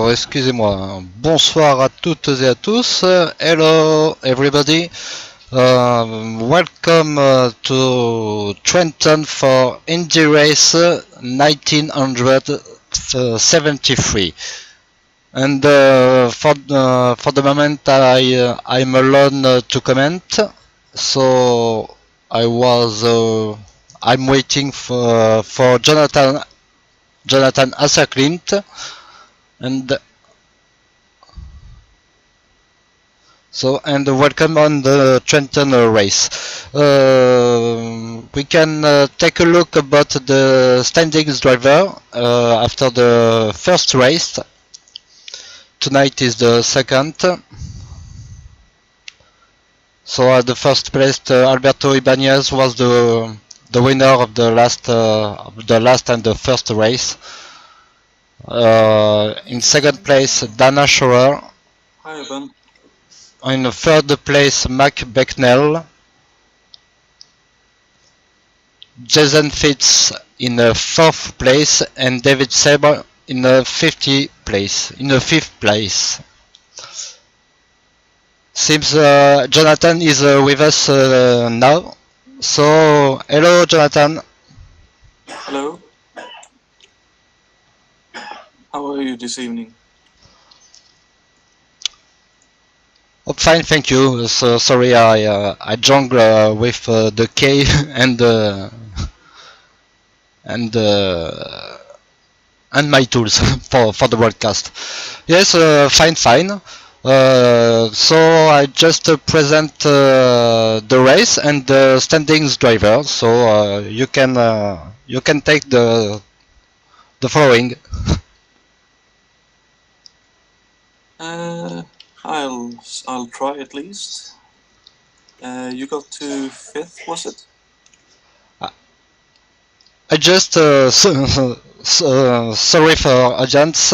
Alors, excusez-moi. Bonsoir à toutes et à tous. Hello, everybody. Welcome to Trenton for Indy Race 1973. And for the moment, I'm alone to comment. So I'm waiting for Jonathan Asserklint. And welcome on the Trenton race. We can take a look about the standings driver after the first race. Tonight is the second. So at the first place, Alberto Ibanez was the winner of the last and the first race. In second place, Dana Schroer. Hi, Ben. In third place, Mac Becknell. Jason Fitz in fourth place and David Sabre in fifth place. Seems Jonathan is with us now. So, hello, Jonathan. Hello. How are you this evening? Oh, fine, thank you. So, sorry, I jungle with the K and my tools for the broadcast. Yes, fine. So I just present the race and the standings driver. So you can take the following. I'll try at least. You got to fifth, was it? I just sorry for audience.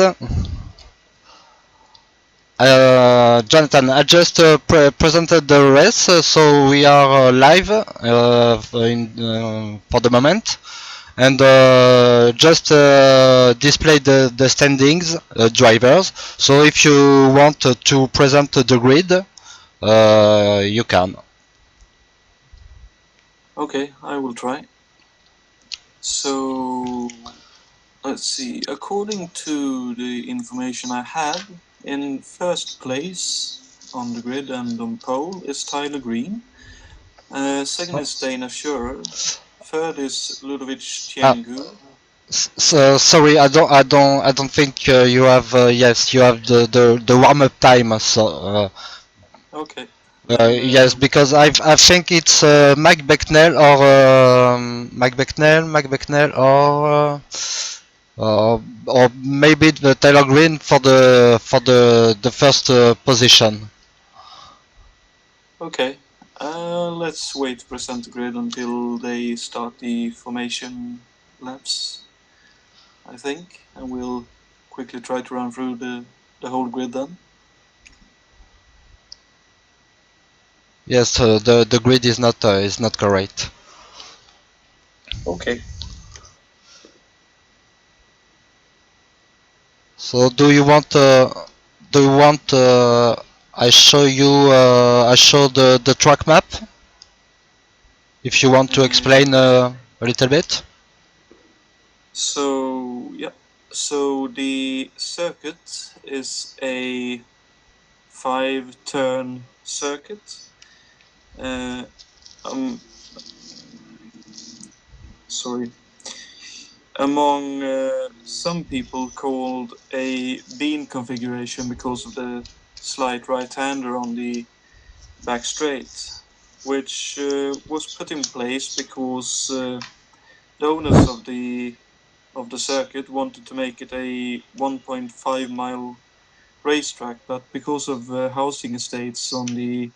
Jonathan, I just presented the race, so we are live for the moment, and just display the standings drivers. So if you want to present the grid, you can. Okay, I will try. So, let's see. According to the information I have, in first place on the grid and on pole is Tyler Green. Second is Dana Schroer. Third is Ludovic Tiengu. Sorry, I don't think you have. Yes, you have the warm up time. So. Okay. Yes, because I think it's Mac Becknell or maybe the Taylor Green for the first position. Okay. Let's wait to present the grid until they start the formation laps, I think, and we'll quickly try to run through the whole grid then. Yes, the grid is not correct. Okay. So do you want I show the track map? If you want to explain a little bit. So yeah. So the circuit is a 5-turn circuit. Sorry. Among some people called a bean configuration because of the slight right-hander on the back straight, which was put in place because the owners of the circuit wanted to make it a 1.5 mile racetrack, but because of housing estates on the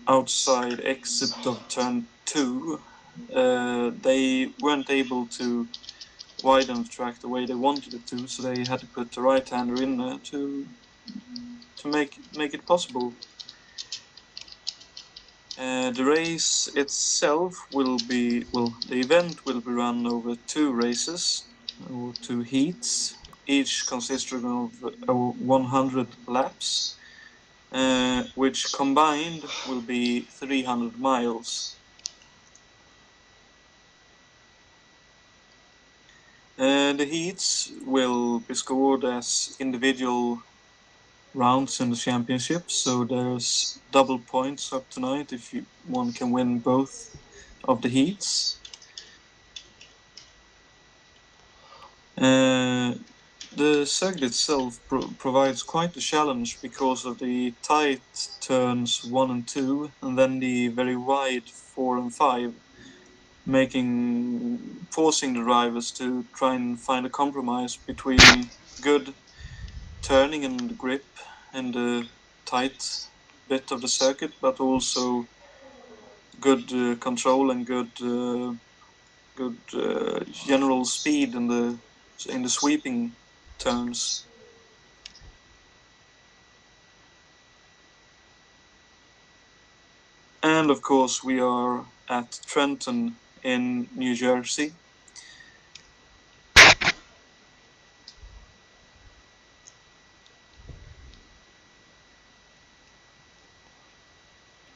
outside exit of turn 2, they weren't able to widen the track the way they wanted it to, so they had to put the right-hander in there to make it possible. The race itself will be, the event will be run over 2 races, or 2 heats. each consisting of 100 laps, which combined will be 300 miles. The heats will be scored as individual rounds in the championship, so there's double points up tonight if one can win both of the heats. The circuit itself provides quite a challenge because of the tight turns 1 and 2, and then the very wide 4 and 5, forcing the drivers to try and find a compromise between good turning and grip in the tight bit of the circuit, but also good control and good general speed in the sweeping turns. And of course, we are at Trenton in New Jersey.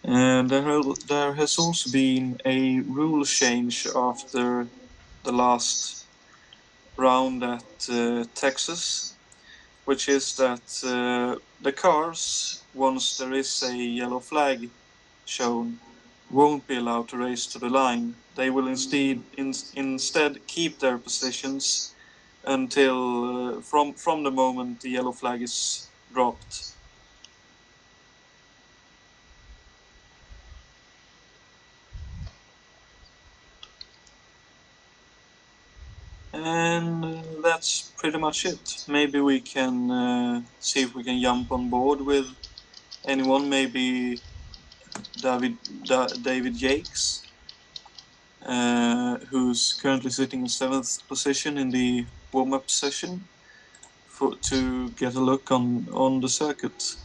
And there has also been a rule change after the last round at Texas, which is that the cars, once there is a yellow flag shown, won't be allowed to race to the line. They will instead keep their positions until from the moment the yellow flag is dropped. And that's pretty much it. Maybe we can see if we can jump on board with anyone, maybe David Jakes, who's currently sitting in 7th position in the warm-up session, to get a look on the circuit.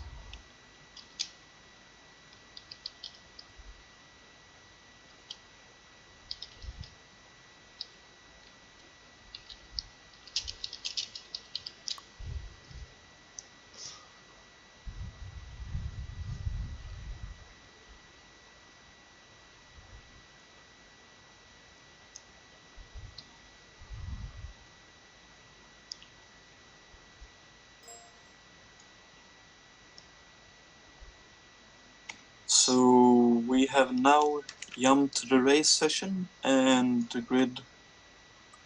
So we have now jumped to the race session, and the grid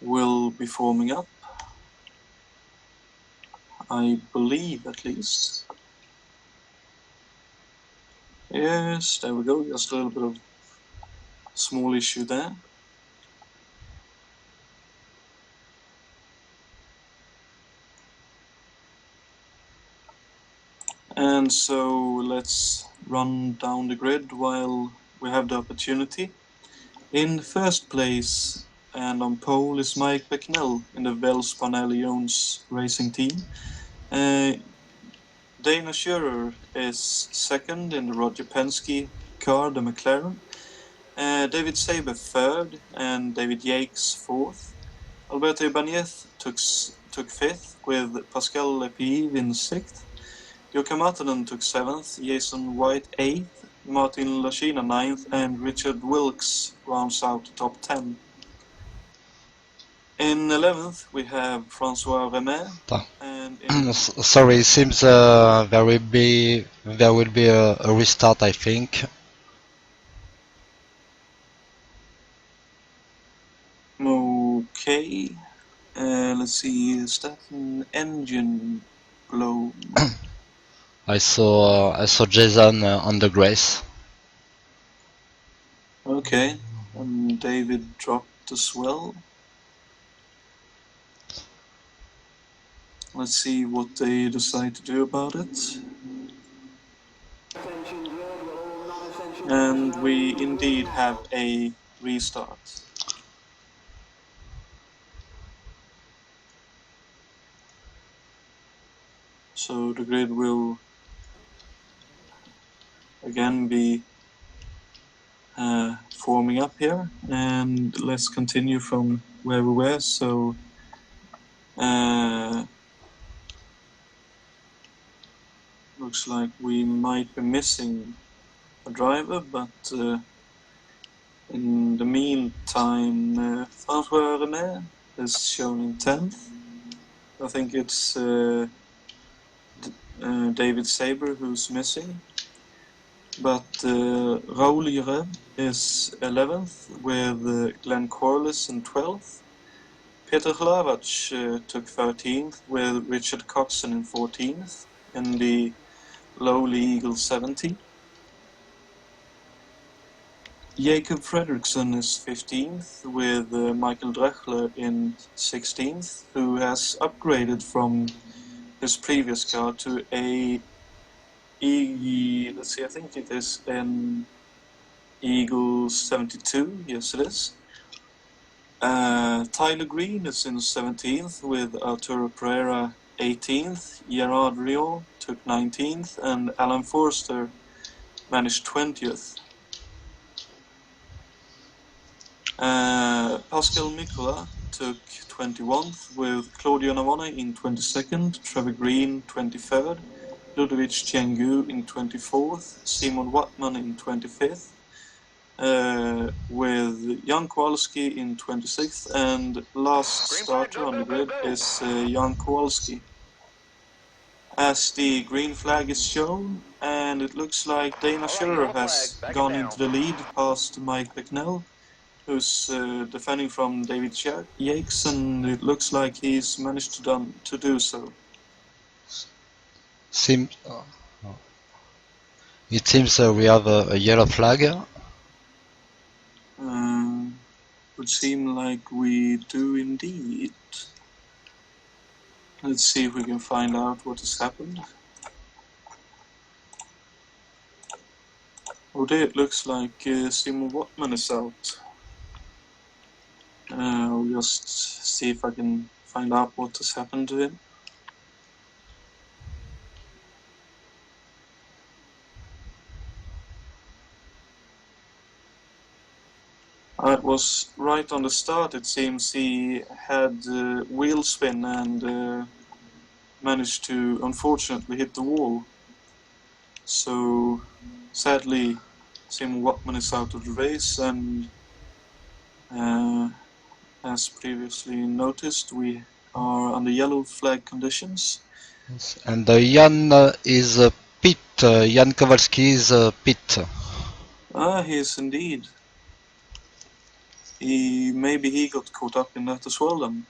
will be forming up, I believe, at least. Yes, there we go. Just a little bit of small issue there. And so let's run down the grid while we have the opportunity. In first place and on pole is Mike Becknell in the Wells-Panelli-Jones racing team. Dana Schurer is second in the Roger Penske car, the McLaren. David Saber third and David Yakes fourth. Alberto Ibanez took fifth with Pascal Lepiv in sixth. Jukka Matanen took seventh, Jason White eighth, Martin Lashina ninth, and Richard Wilkes rounds out the top 10. In 11th we have Francois Remer. And sorry, it seems there will be a restart, I think. Okay. Let's see, is that an engine blow? I saw Jason on the grace. Okay, and David dropped as well. Let's see what they decide to do about it. And we indeed have a restart. So the grid will again be forming up here, and let's continue from where we were. So looks like we might be missing a driver, but in the meantime, François René is shown in 10th. I think it's David Saber who's missing. But Raoul Jure is 11th with Glenn Corliss in 12th. Peter Hlavac took 13th with Richard Coxon in 14th in the lowly Eagle 70. Jacob Fredriksson is 15th with Michael Drechler in 16th, who has upgraded from his previous car to a let's see, I think it is an Eagle 72, yes it is. Tyler Green is in 17th with Arturo Pereira 18th, Gerard Rion took 19th, and Alan Forster managed 20th. Pascal Mikola took 21th with Claudio Navone in 22nd, Trevor Green 23rd, Ludovic Chiangu in 24th, Simon Wattman in 25th, with Jan Kowalski in 26th, and last starter on the grid is Jan Kowalski. As the green flag is shown, and it looks like Dana Schiller has gone into the lead past Mike Becknell, who's defending from David Yates, and it looks like he's managed to do so. It seems we have a yellow flag. Would seem like we do indeed. Let's see if we can find out what has happened. Oh dear, it looks like Simon Wattman is out. I'll just see if I can find out what has happened to him. It was right on the start, it seems he had wheel spin and managed to unfortunately hit the wall. So sadly Simon Wattman is out of the race, and as previously noticed, we are under yellow flag conditions. And Jan is pit. Jan Kowalski is pit. He is indeed. Maybe he got caught up in that as well then.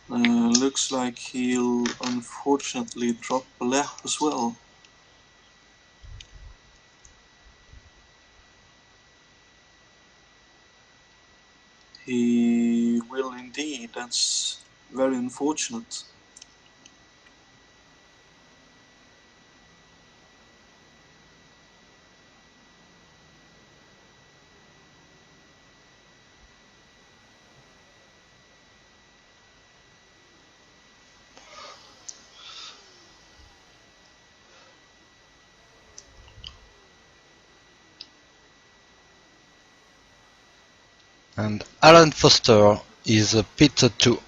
Looks like he'll unfortunately drop a lap as well. He will indeed, that's very unfortunate. And Alan Foster is pit 2.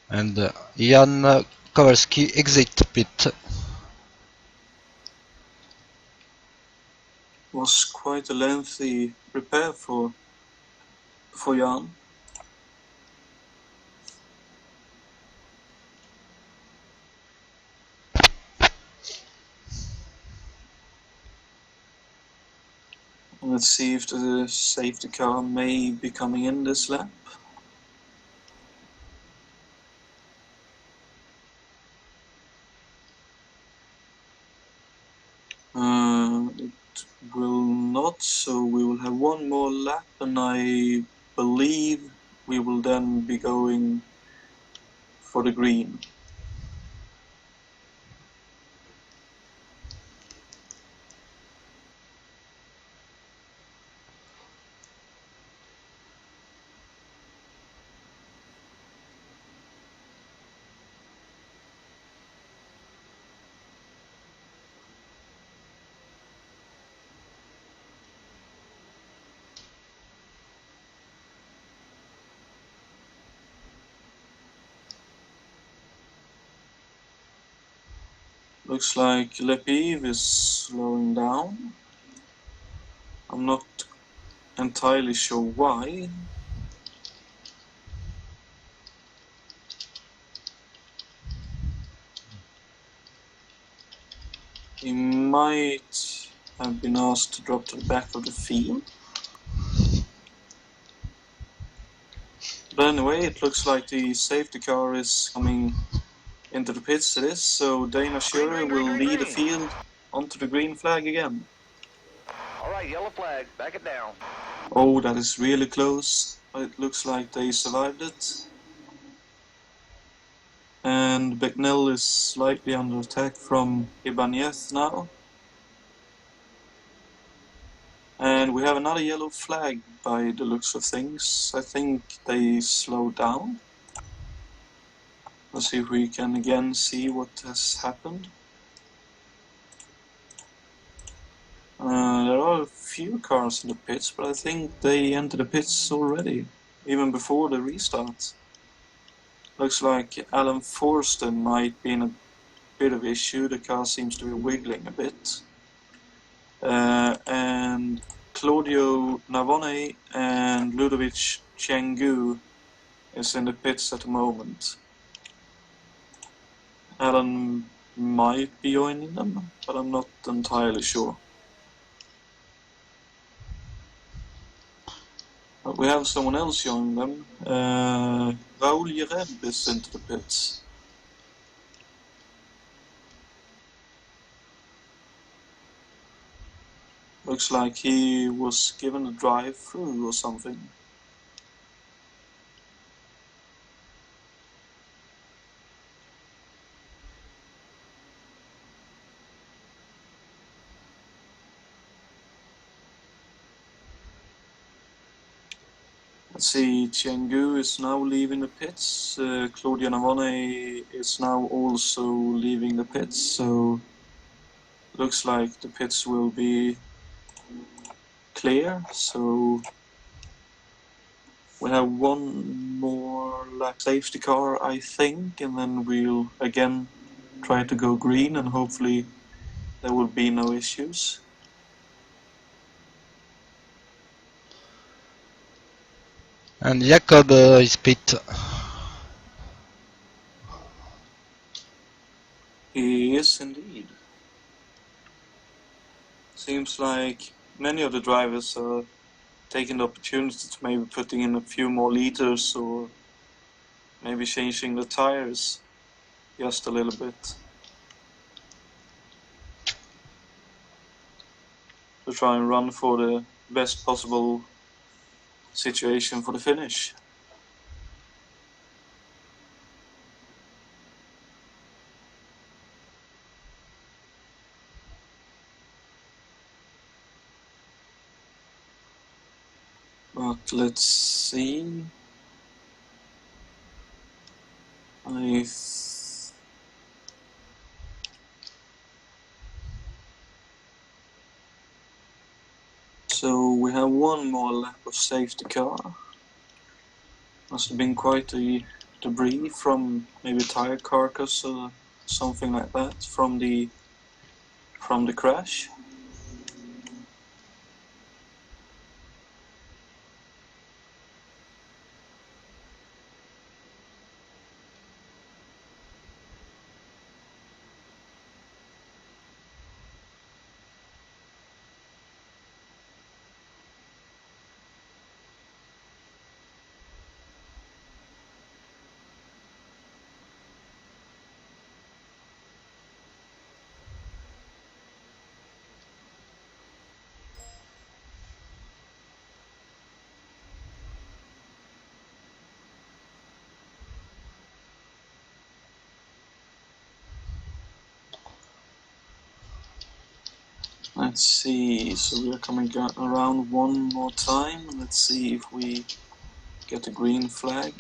And Jan Kowalski exit pit. Was quite a lengthy repair for Jan. Let's see if the safety car may be coming in this lap. It will not, so we will have one more lap, and I believe we will then be going for the green. Looks like Lepiv is slowing down. I'm not entirely sure why. He might have been asked to drop to the back of the field. But anyway, it looks like the safety car is coming into the pits. It is, so Dana Schurer will lead the field onto the green flag again. Alright, yellow flag, back it down. Oh, that is really close, but it looks like they survived it. And Becknell is slightly under attack from Ibanez now. And we have another yellow flag by the looks of things. I think they slowed down. Let's see if we can again see what has happened. There are a few cars in the pits, but I think they entered the pits already, even before the restart. Looks like Alan Forster might be in a bit of issue. The car seems to be wiggling a bit. And Claudio Navone and Ludovic Chenggu is in the pits at the moment. Alan might be joining them, but I'm not entirely sure. But we have someone else joining them. Raoul Yereb is into the pits. Looks like he was given a drive-through or something. Let's see, Chenggu is now leaving the pits. Claudia Navone is now also leaving the pits, so looks like the pits will be clear. So we have one more lap safety car, I think, and then we'll again try to go green, and hopefully there will be no issues. And Jacob is pit. He is indeed. Seems like many of the drivers are taking the opportunity to maybe putting in a few more liters or maybe changing the tires just a little bit to try and run for the best possible situation for the finish. But let's see. So we have one more lap of safety car. Must have been quite a debris from maybe tire carcass or something like that from the crash. Let's see, so we're coming around one more time. Let's see if we get a green flag.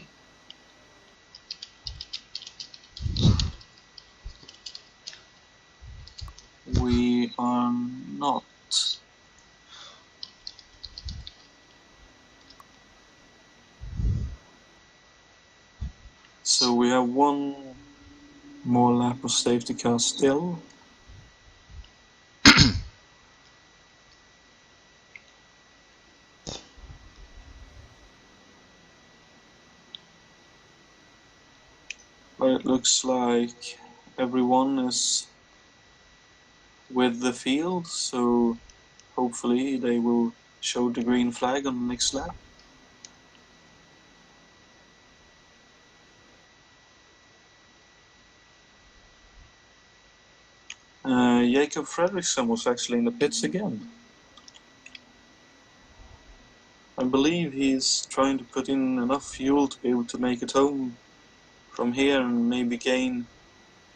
We are not. So we have one more lap of safety car still. But it looks like everyone is with the field, so hopefully they will show the green flag on the next lap. Jacob Fredriksson was actually in the pits again. I believe he's trying to put in enough fuel to be able to make it home from here and maybe gain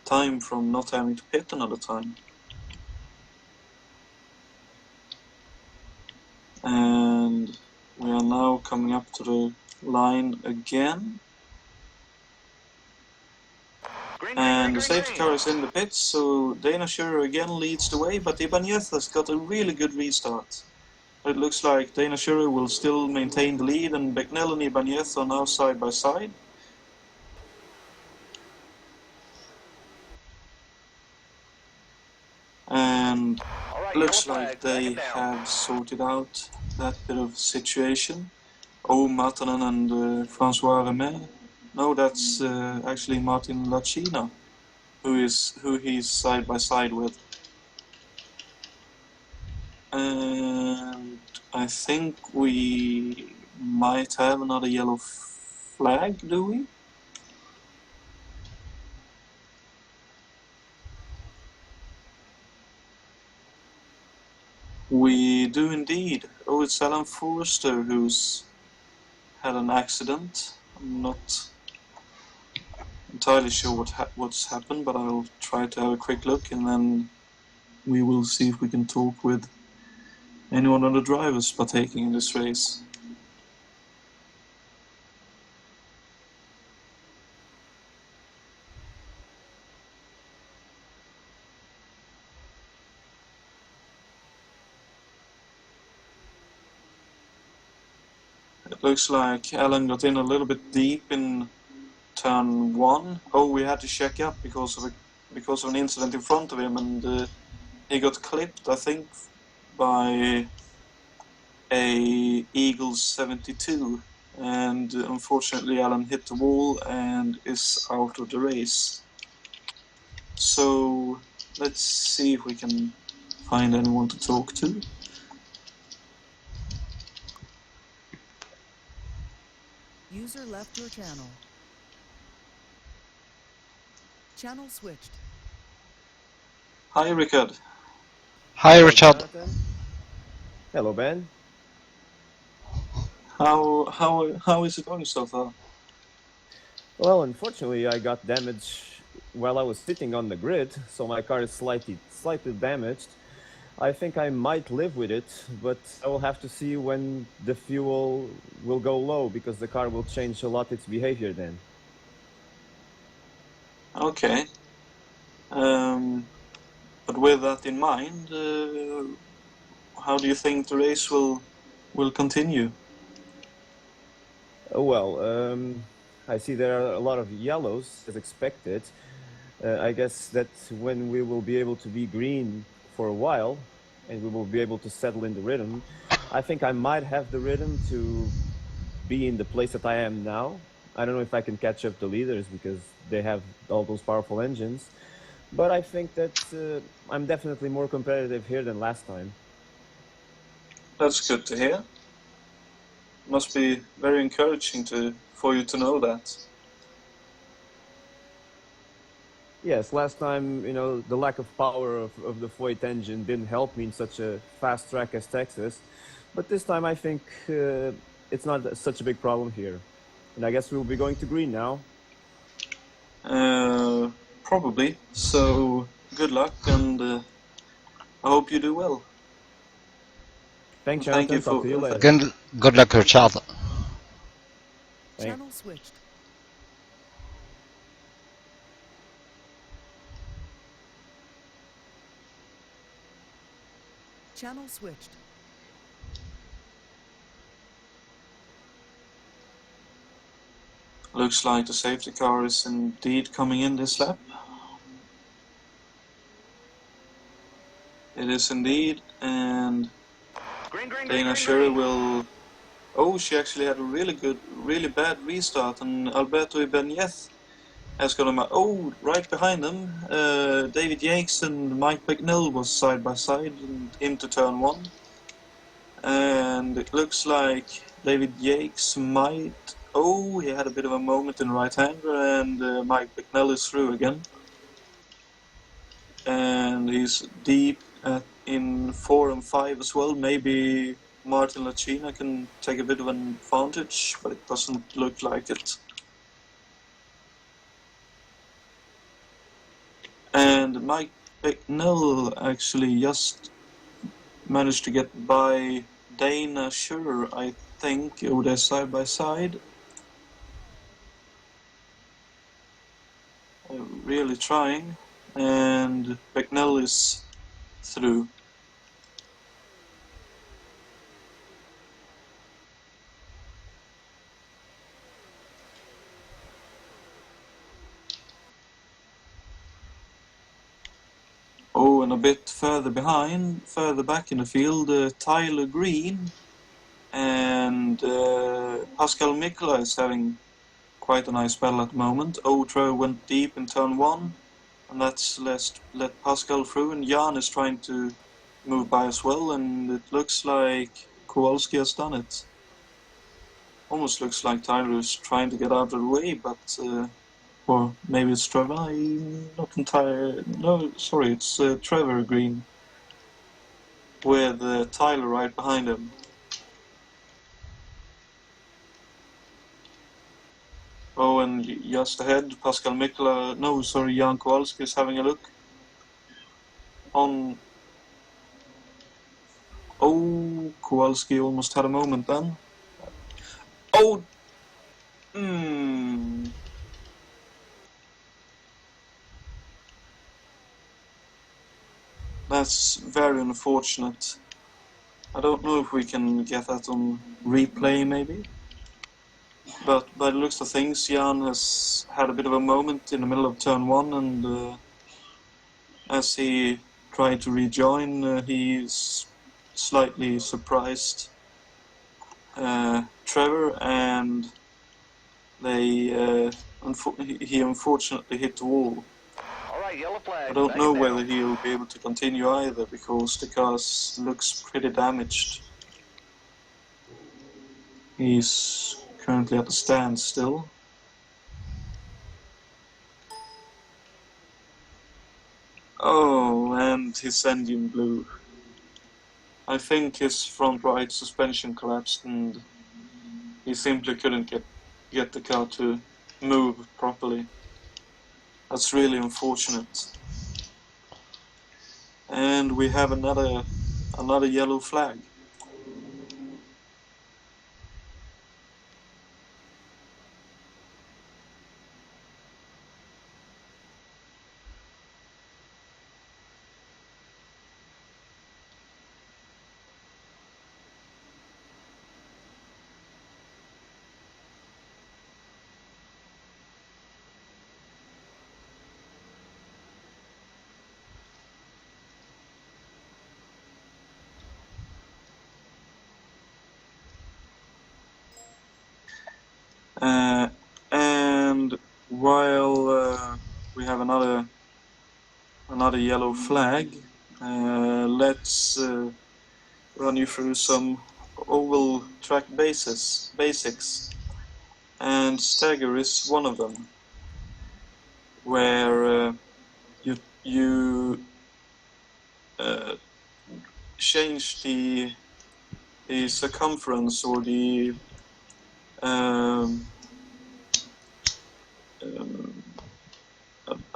time from not having to pit another time. And we are now coming up to the line again. And the safety car is in the pits, so Dana Schurer again leads the way, but Ibanez has got a really good restart. It looks like Dana Schurer will still maintain the lead, and Becknell and Ibanez are now side by side. And looks like they have sorted out that bit of situation. Oh, Martinen and Francois Remet. No, that's actually Martin Lacina, who he's side by side with. And I think we might have another yellow flag, do we? We do indeed. Oh, it's Alan Forster who's had an accident. I'm not entirely sure what's happened, but I'll try to have a quick look, and then we will see if we can talk with anyone of the drivers partaking in this race. It looks like Alan got in a little bit deep in turn 1. Oh, we had to check up because of an incident in front of him, and he got clipped, I think, by a Eagle 72, and unfortunately Alan hit the wall and is out of the race. So let's see if we can find anyone to talk to. User left your channel. Channel switched. Hi, Richard. Hi, Richard. Jonathan. Hello, Ben. How is it going so far? Well, unfortunately, I got damaged while I was sitting on the grid, so my car is slightly damaged. I think I might live with it, but I will have to see when the fuel will go low, because the car will change a lot its behavior then. Okay. But with that in mind, how do you think the race will continue? Well, I see there are a lot of yellows, as expected. I guess that when we will be able to be green for a while, and we will be able to settle in the rhythm, I think I might have the rhythm to be in the place that I am now. I don't know if I can catch up the leaders, because they have all those powerful engines. But I think that I'm definitely more competitive here than last time. That's good to hear. Must be very encouraging for you to know that. Yes, last time, the lack of power of the Foyt engine didn't help me in such a fast track as Texas. But this time I think it's not such a big problem here. And I guess we'll be going to green now. Probably. So good luck, and I hope you do well. Thanks, Thank Jonathan. you Talk to you later. Again, good luck, Richard. Channel switched. Channel switched. Looks like the safety car is indeed coming in this lap. It is indeed, and Dana Schurer will... Oh, she actually had a really bad restart, and Alberto Ibanez has got him. Oh, right behind them, David Yates and Mike McNeil was side by side and into turn 1. And it looks like David Yates might... Oh, he had a bit of a moment in right-hander, and Mike McNeil is through again. And he's deep in 4 and 5 as well. Maybe Martin Lacina can take a bit of an advantage, but it doesn't look like it. And Mike McNeil actually just managed to get by Dana Sure, I think. Oh, they're side by side. Really trying. And McNeil is through. Oh, and a bit further behind, further back in the field, Tyler Green and Pascal Mikla is having quite a nice battle at the moment. Autre went deep in turn 1, and that's let Pascal through, and Jan is trying to move by as well, and it looks like Kowalski has done it. Almost looks like Tyler is trying to get out of the way, but... or maybe it's Trevor, I'm not entirely... No, sorry, it's Trevor Green with Tyler right behind him. Oh, and just ahead, Pascal Mikla... No, sorry, Jan Kowalski is having a look. On... Oh, Kowalski almost had a moment then. Oh! That's very unfortunate. I don't know if we can get that on replay, maybe. But by the looks of things, Jan has had a bit of a moment in the middle of turn 1, and as he tried to rejoin, he's slightly surprised Trevor, and he unfortunately hit the wall. All right, yellow flag. I don't back know it whether down. he'll be able to continue either, because the car looks pretty damaged. He's currently at a standstill. Oh, and his engine blew. I think his front right suspension collapsed, and he simply couldn't get the car to move properly. That's really unfortunate. And we have another yellow flag. And while we have another yellow flag, let's run you through some oval track basics. And stagger is one of them, where you change the circumference, or the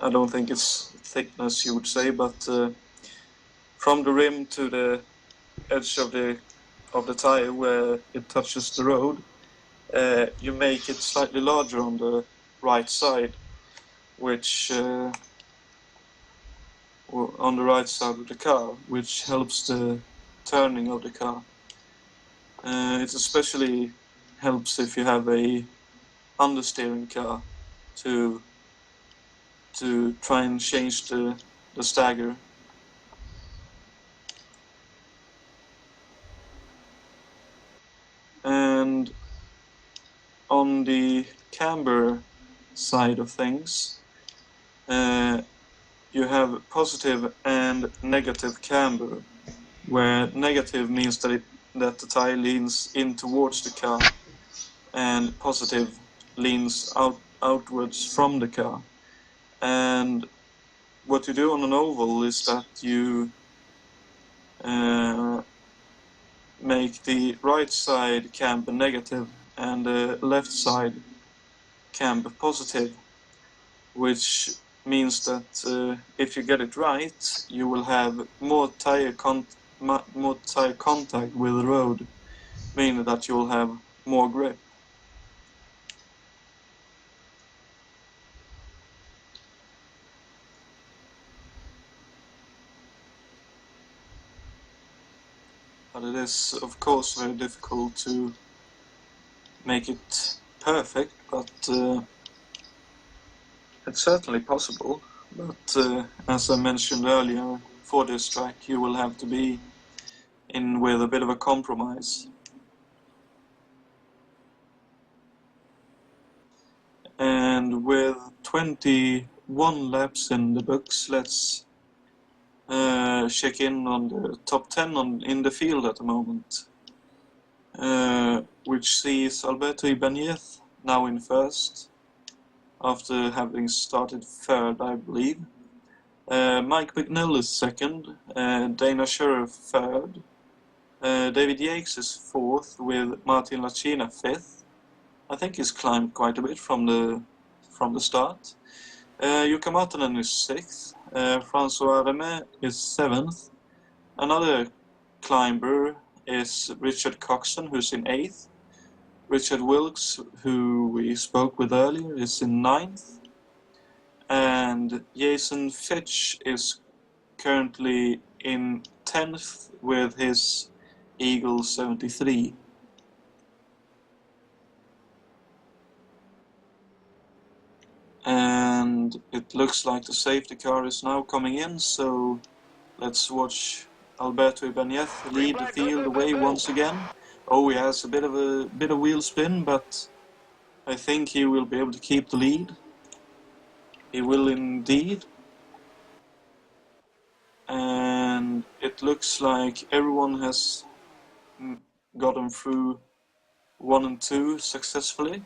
I don't think it's thickness you would say, but from the rim to the edge of the tire where it touches the road, you make it slightly larger on the right side, which or on the right side of the car, which helps the turning of the car. It especially helps if you have a understeering car to try and change the stagger. And on the camber side of things, you have positive and negative camber, where negative means that the tire leans in towards the car, and positive leans outwards from the car. And what you do on an oval is that you make the right side camber negative and the left side camber positive, which means that if you get it right, you will have more tire contact with the road, meaning that you'll have more grip. But it is, of course, very difficult to make it perfect, but it's certainly possible. But as I mentioned earlier, for this track you will have to be in with a bit of a compromise. And with 21 laps in the books, let's check in on the top 10 in the field at the moment, which sees Alberto Ibanez now in first, after having started third, I believe. Mike McNeil is second, Dana Scherer third, David Yates is fourth, with Martin Lacina fifth. I think he's climbed quite a bit from the start. Jukka Matonen is sixth, François Remé is seventh. Another climber is Richard Coxon, who's in eighth. Richard Wilkes, who we spoke with earlier, is in ninth. And Jason Fitch is currently in 10th with his Eagle 73. And it looks like the safety car is now coming in, so let's watch Alberto Ibanez lead the field away once again. Oh, he has a bit of wheel spin, but I think he will be able to keep the lead. He will indeed. And it looks like everyone has gotten through 1 and 2 successfully.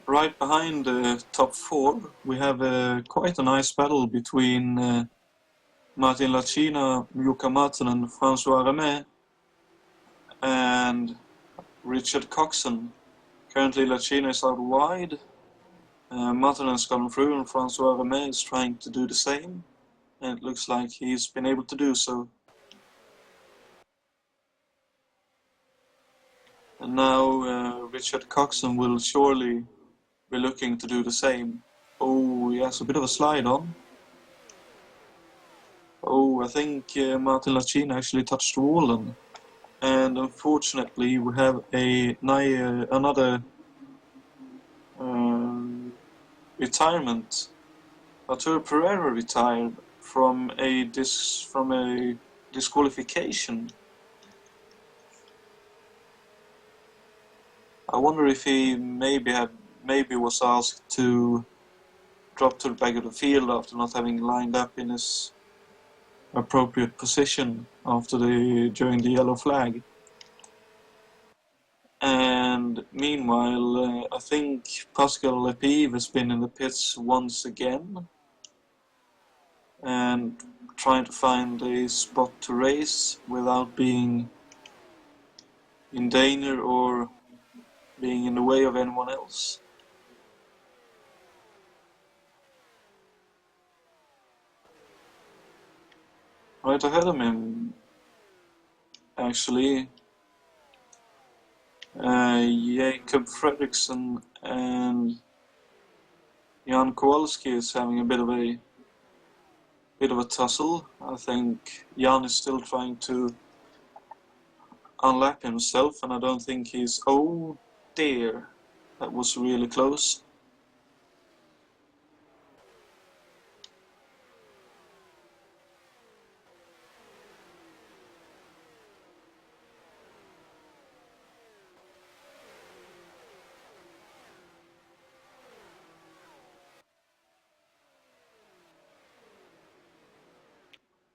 Right behind the top 4, we have quite a nice battle between Martin Lacina, Jukka Matonen, François Remé, and Richard Coxon. Currently Lacina is out wide, Matonen has gone through, and François Remé is trying to do the same, and it looks like he's been able to do so. And now Richard Coxon will surely be looking to do the same. Oh, he has a bit of a slide on. Oh, I think Martin Lacina actually touched the wall then. And unfortunately we have another retirement. Arturo Pereira retired from a disqualification. I wonder if he maybe was asked to drop to the back of the field after not having lined up in his appropriate position during the yellow flag. And meanwhile, I think Pascal Lepive has been in the pits once again and trying to find a spot to race without being in danger or being in the way of anyone else. Right ahead of him, actually, Jacob Fredriksson and Jan Kowalski is having a bit of a tussle. I think Jan is still trying to unlap himself, and I don't think he's... Oh dear, that was really close.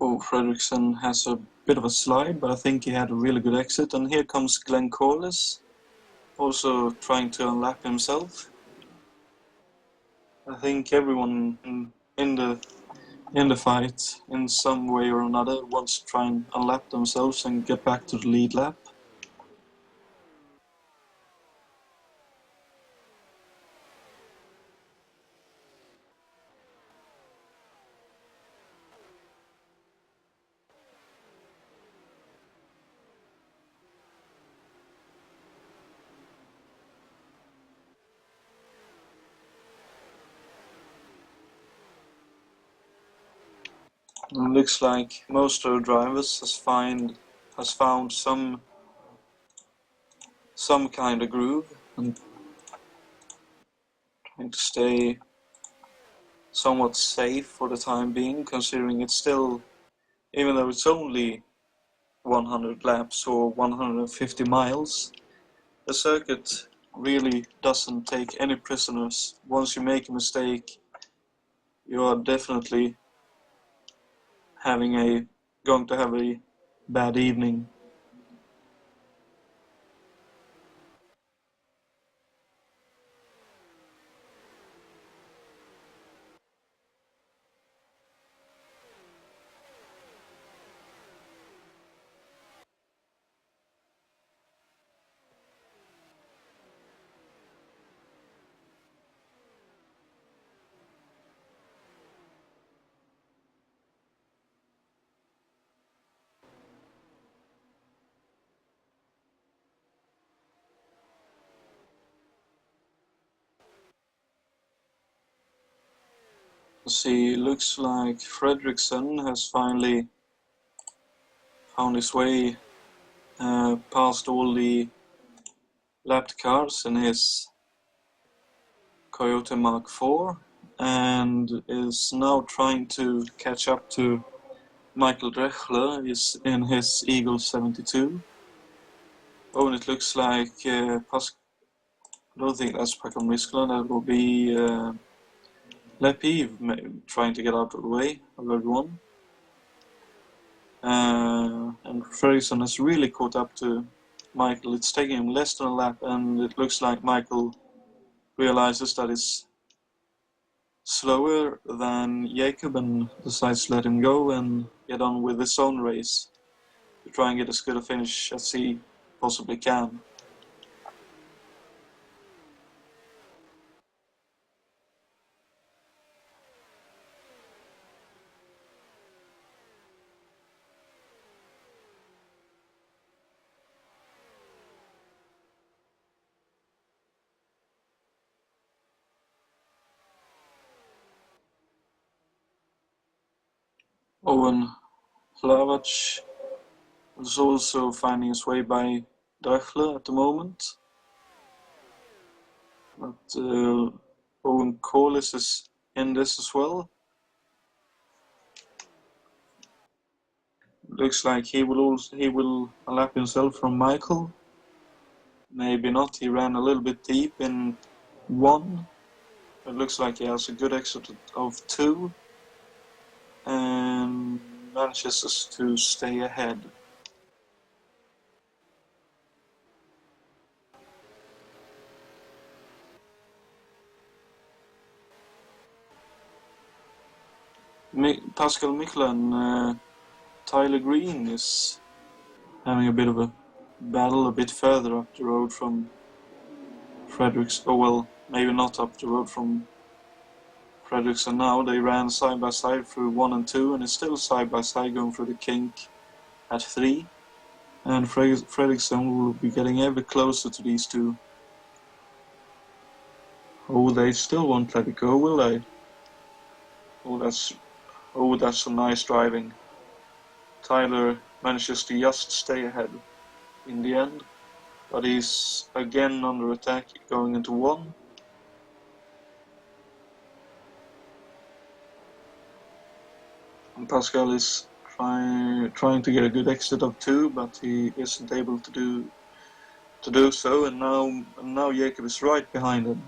Oh, Fredriksson has a bit of a slide, but I think he had a really good exit. And here comes Glenn Corliss, also trying to unlap himself. I think everyone in the fight, in some way or another, wants to try and unlap themselves and get back to the lead lap. It looks like most of the drivers has found some kind of groove and trying to stay somewhat safe for the time being, considering it's still, even though it's only 100 laps or 150 miles, the circuit really doesn't take any prisoners. Once you make a mistake, you are definitely going to have a bad evening. See, looks like Fredriksson has finally found his way past all the lapped cars in his Coyote Mark IV and is now trying to catch up to Michael Drechler is in his Eagle 72. Oh, and it looks like I don't think that's Pascal Miskelen, that will be Lepiv trying to get out of the way of everyone. And Fredriksson has really caught up to Michael. It's taking him less than a lap, and it looks like Michael realizes that it's slower than Jacob and decides to let him go and get on with his own race to try and get as good a finish as he possibly can. Owen Hlavac is also finding his way by Drechler at the moment. But Owen Corliss is in this as well. Looks like he will lap himself from Michael. Maybe not, he ran a little bit deep in 1. It looks like he has a good exit of 2. And manages to stay ahead. Pascal Miquelin, Tyler Green is having a bit of a battle a bit further up the road from Fredriksson. Oh well, maybe not up the road from Fredriksson now. They ran side by side through 1 and 2, and it's still side by side going through the kink at 3. And Fredriksson will be getting ever closer to these two. Oh, they still won't let it go, will they? Oh, that's some nice driving. Tyler manages to just stay ahead in the end, but he's again under attack going into 1. And Pascal is trying to get a good exit of 2, but he isn't able to do so, and now Jacob is right behind him.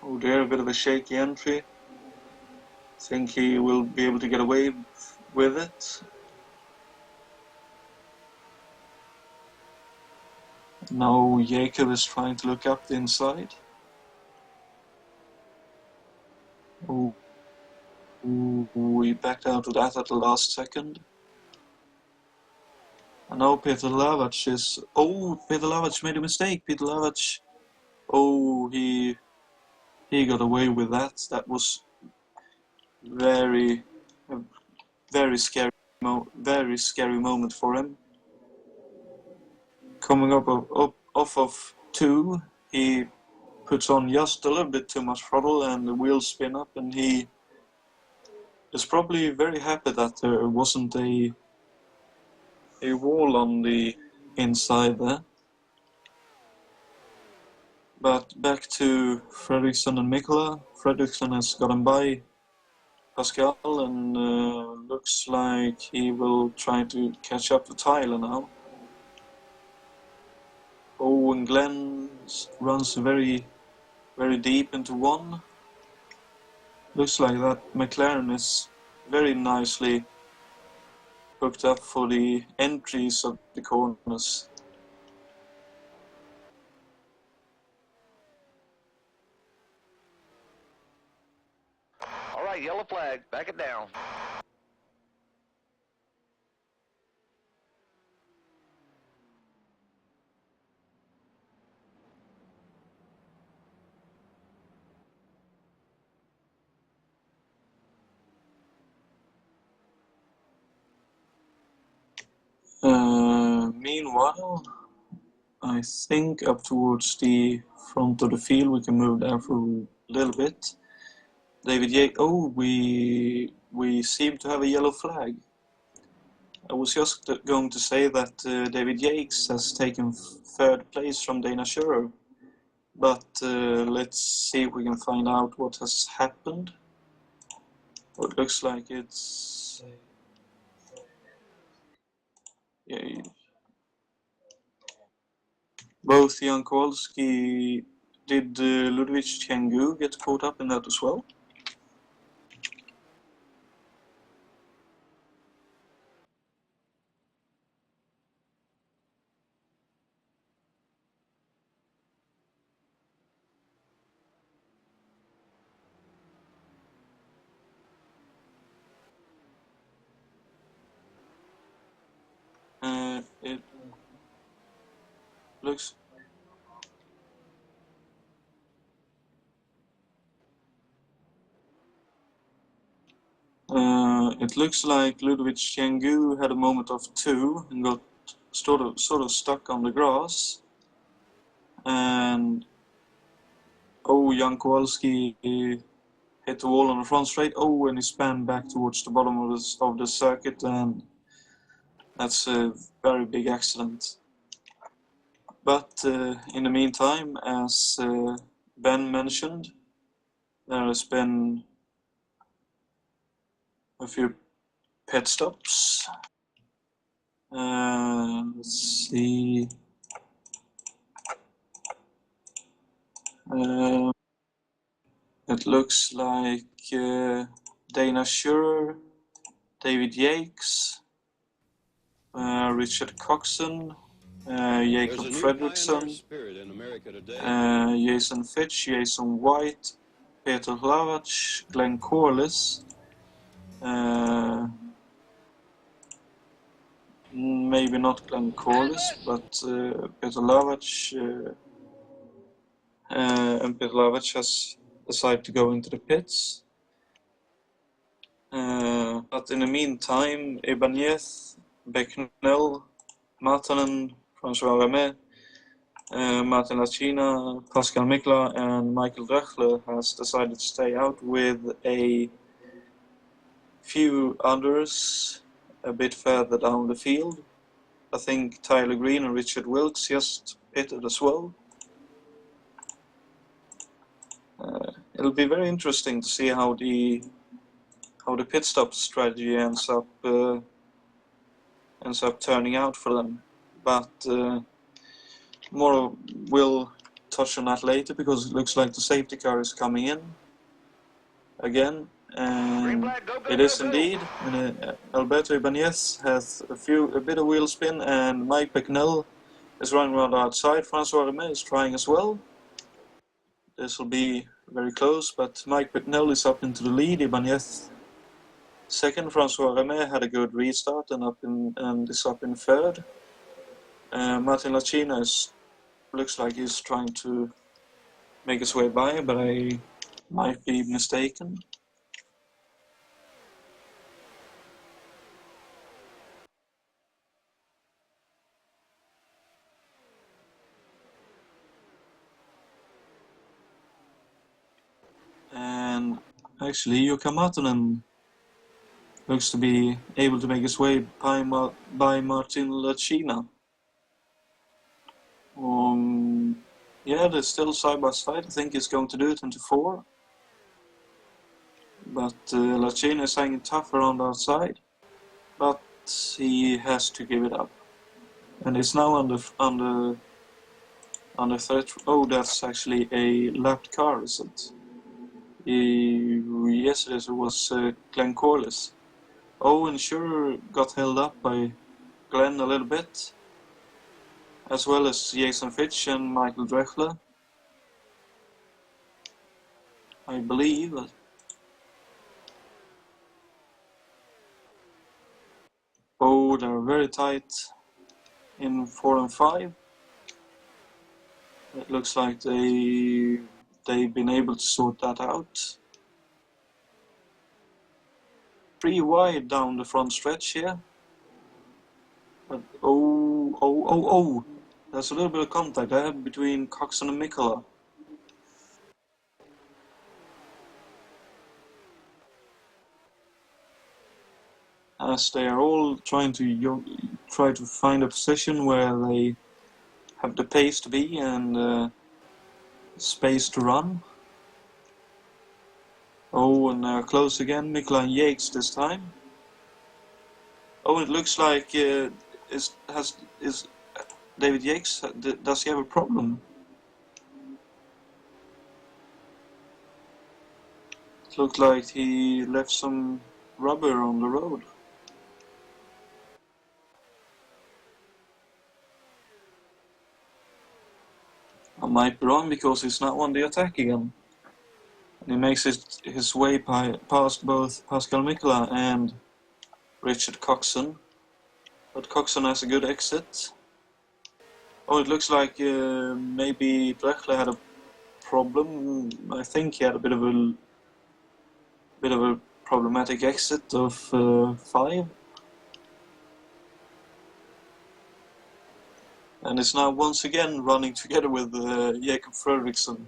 Oh dear, a bit of a shaky entry. Think he will be able to get away with it. Now Jacob is trying to look up the inside. Oh, we backed out of that at the last second. And now Peter Lavac is... Oh, Peter Lavac made a mistake. Peter Lavac... Oh, he got away with that. That was very scary moment for him. Coming up off of 2, he puts on just a little bit too much throttle and the wheels spin up, and he is probably very happy that there wasn't a wall on the inside there. But back to Fredriksson and Mikkola. Fredriksson has gotten by Pascal and looks like he will try to catch up to Tyler now. Oh, and Glenn runs very deep into 1. Looks like that McLaren is very nicely hooked up for the entries of the corners. All right, yellow flag, back it down. Meanwhile, I think up towards the front of the field we can move there for a little bit. David Yates. Oh, we seem to have a yellow flag. I was just going to say that David Yates has taken 3rd place from Dana Schurer, but let's see if we can find out what has happened. Well, it looks like it's... Yeah, both Jan Kowalski... Did Ludwig Tiangu get caught up in that as well? It looks... It looks like Ludwig Tiangu had a moment of 2 and got sort of stuck on the grass. And oh, Jan Kowalski hit the wall on the front straight. Oh, and he span back towards the bottom of the circuit, and that's a very big accident. But in the meantime, as Ben mentioned, there has been a few pit stops. Let's see. It looks like Dana Schurer, David Yates, Richard Coxon, Jacob Fredriksson, Jason Fitch, Jason White, Peter Hlavac, Glenn Corliss, maybe not Glenn Corliss, but Peter Hlavac, and Peter Hlavac has decided to go into the pits. But in the meantime, Ibanez, Becknell, Martanen, François Ramet, Martin Lacina, Pascal Mikla, and Michael Drechler has decided to stay out with a few others a bit further down the field. I think Tyler Green and Richard Wilkes just pitted as well. It'll be very interesting to see how the pit stop strategy ends up turning out for them. But more we'll touch on that later, because it looks like the safety car is coming in again, and flag, go, go, it go, is go. indeed. And Alberto Ibanez has a bit of wheel spin, and Mike Pecknell is running around outside. Francois Remé is trying as well. This will be very close, but Mike Pecknell is up into the lead. Ibanez second. Francois Remé had a good restart and is up in third. Martin Lacina looks like he's trying to make his way by, but I might be mistaken. And actually, Jukka Martinen looks to be able to make his way by Martin Lacina. Yeah, they're still side by side. I think he's going to do it into 4. But Lacina is hanging tough around outside. But he has to give it up. And it's now under threat. Oh, that's actually a lapped car, is it? Yes, it is. It was Glenn Corliss. Oh, and sure got held up by Glenn a little bit, as well as Jason Fitch and Michael Drechler, I believe. Oh, they're very tight in 4 and 5. It looks like they've been able to sort that out. 3 wide down the front stretch here. But oh, there's a little bit of contact there between Coxon and Mikkola. As they are all trying to find a position where they have the pace to be and space to run. Oh, and they're close again. Mikkola and Yates this time. Oh, it looks like is David Yates, does he have a problem? It looked like he left some rubber on the road. I might be wrong because he's now on the attack again. And he makes his way past both Pascal Mikkola and Richard Coxon. But Coxon has a good exit. Oh, it looks like maybe Drechler had a problem. I think he had a bit of a problematic exit of 5. And is now once again running together with Jakob Fredriksson.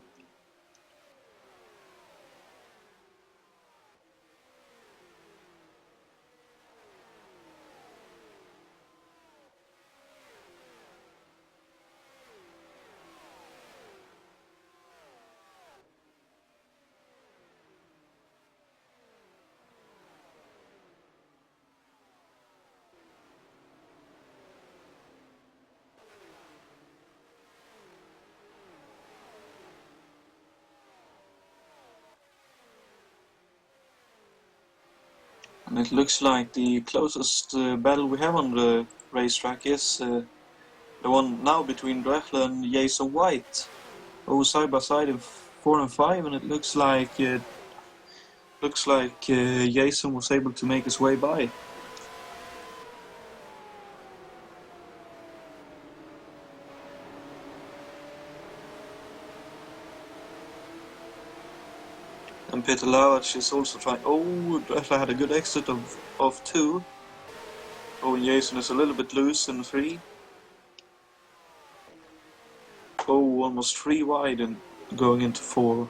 And it looks like the closest battle we have on the racetrack is the one now between Drechler and Jason White. Oh, side by side in 4 and 5, and it looks like Jason was able to make his way by. And Peter Lauach is also trying. Oh, Drechler had a good exit of 2. Oh, and Jason is a little bit loose in 3. Oh, almost 3 wide and going into 4.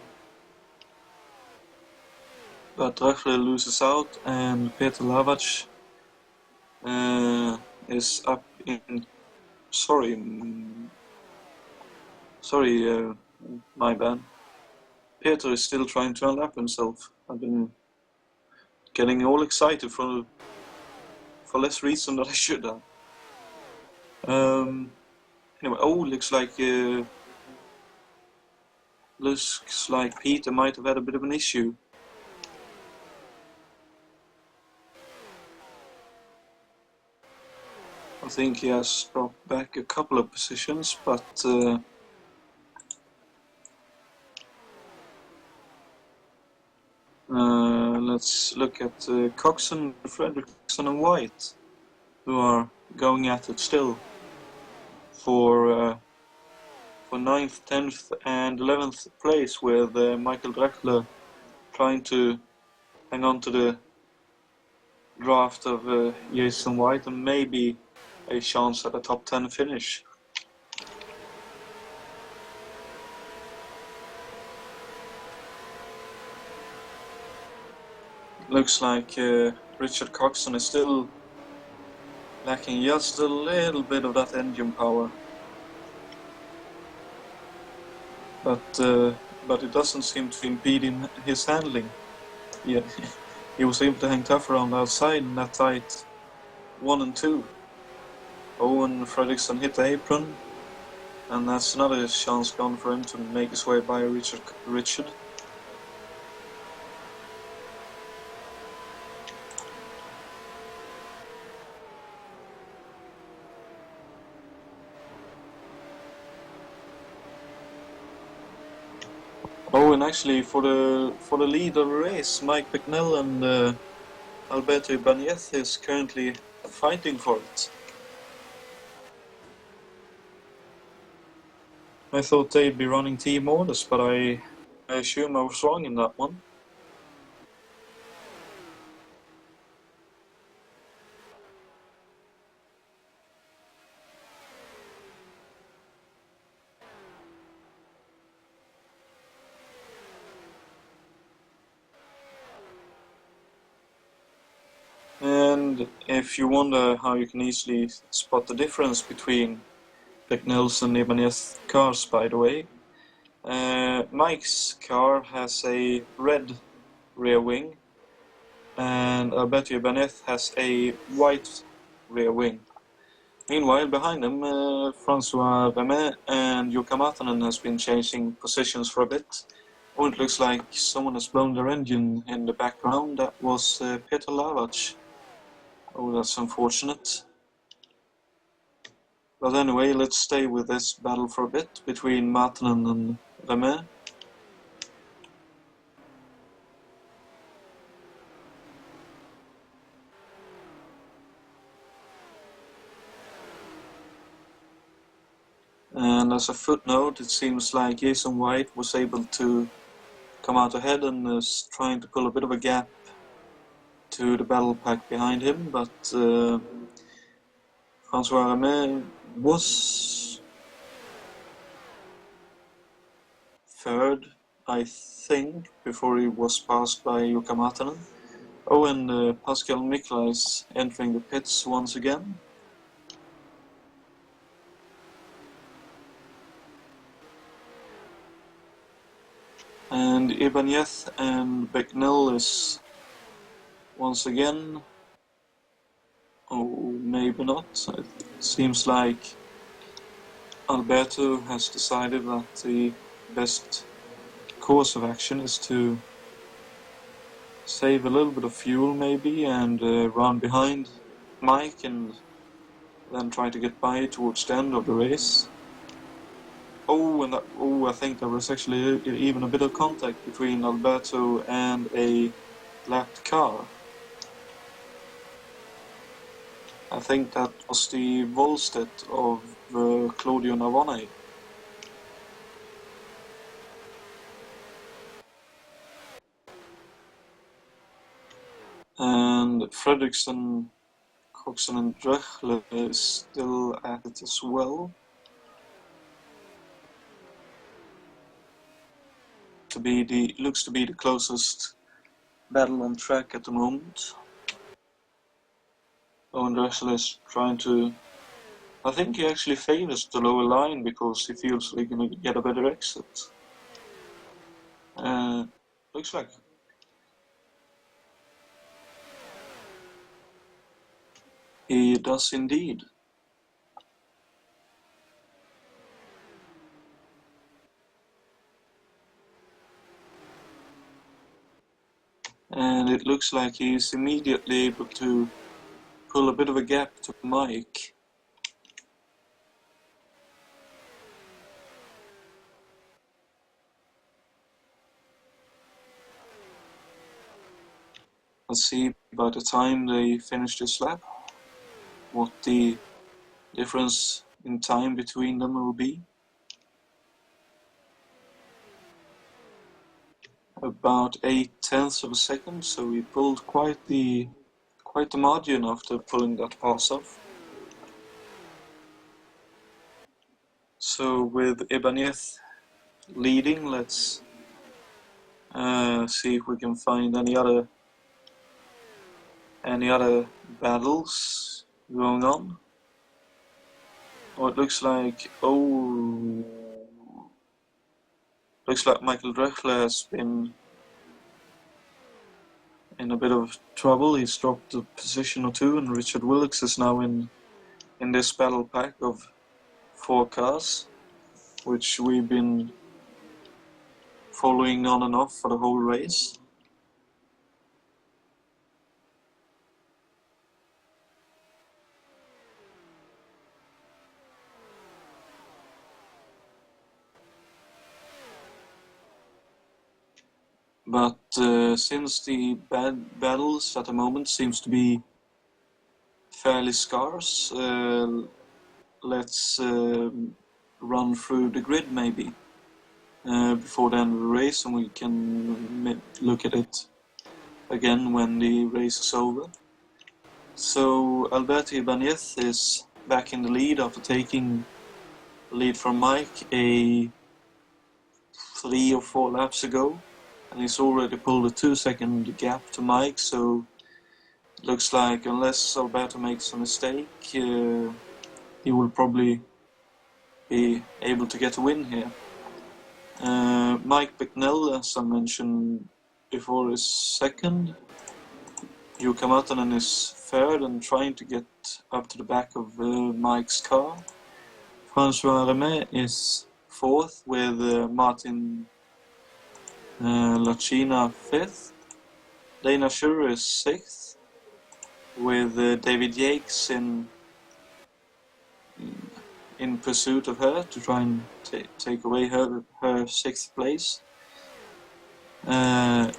But Drechler loses out, and Peter Lauach is up in. Sorry, my bad. Peter is still trying to unlap himself. I've been getting all excited for less reason than I should have. Anyway, oh, looks like Peter might have had a bit of an issue. I think he has dropped back a couple of positions, but let's look at Coxon, Fredriksson and White, who are going at it still for 9th, 10th and 11th place, with Michael Drechler trying to hang on to the draft of Jason White and maybe a chance at a top 10 finish. Looks like Richard Coxon is still lacking just a little bit of that engine power, but it doesn't seem to impede his handling. Yeah, he was able to hang tough around outside in that tight 1 and 2. Owen Fredriksson hit the apron, and that's another chance gone for him to make his way by Richard. Oh, and actually for the lead of the race, Mike Bicknell and Alberto Ibanez is currently fighting for it. I thought they'd be running team orders, but I assume I was wrong in that one. And if you wonder how you can easily spot the difference between Bicknell's and Ibanez cars, by the way, Mike's car has a red rear wing and Alberto Ibanez has a white rear wing. Meanwhile, behind them, François Vermet and Jukka Matanen has been changing positions for a bit. Oh, it looks like someone has blown their engine in the background. That was Peter Lavac. Oh, that's unfortunate. But anyway, let's stay with this battle for a bit between Matanen and Vermet. And as a footnote, it seems like Jason White was able to come out ahead and is trying to pull a bit of a gap to the battle pack behind him, but François Vermet was third, I think, before he was passed by Jukka Matanen. Oh, and Pascal Mikla is entering the pits once again. And Ibanez and Bicknell is once again, oh, maybe not. It seems like Alberto has decided that the best course of action is to save a little bit of fuel maybe and run behind Mike and then try to get by towards the end of the race. Oh, and I think there was actually even a bit of contact between Alberto and a lapped car. I think that was the Volstedt of Claudio Navone. And Fredriksson, Coxon and Drechler is still at it as well. Looks to be the closest battle on track at the moment. Owen Drechler is trying to... I think he actually favors the lower line because he feels he's going to get a better exit. Looks like. He does indeed. And it looks like he's immediately able to pull a bit of a gap to Mike. Let's see by the time they finish this lap what the difference in time between them will be. About 0.8 of a second, so we pulled quite the margin after pulling that pass off. So with Ibanez leading, let's see if we can find any other battles going on. Oh, it looks like Michael Drechsler has been in a bit of trouble. He's dropped a position or two, and Richard Wilkes is now in this battle pack of 4 cars, which we've been following on and off for the whole race. But since the battles at the moment seems to be fairly scarce, let's run through the grid maybe before the end of the race, and we can look at it again when the race is over. So Alberto Ibanez is back in the lead after taking the lead from Mike 3 or 4 laps ago. And he's already pulled a 2-second gap to Mike, so it looks like unless Alberto makes a mistake, he will probably be able to get a win here. Mike Bicknell, as I mentioned before, is second. Jukka Matonen is third and trying to get up to the back of Mike's car. François Remé is fourth with Martin Lacina 5th. Dana Schurer is 6th with David Yates in pursuit of her to try and take away her 6th place.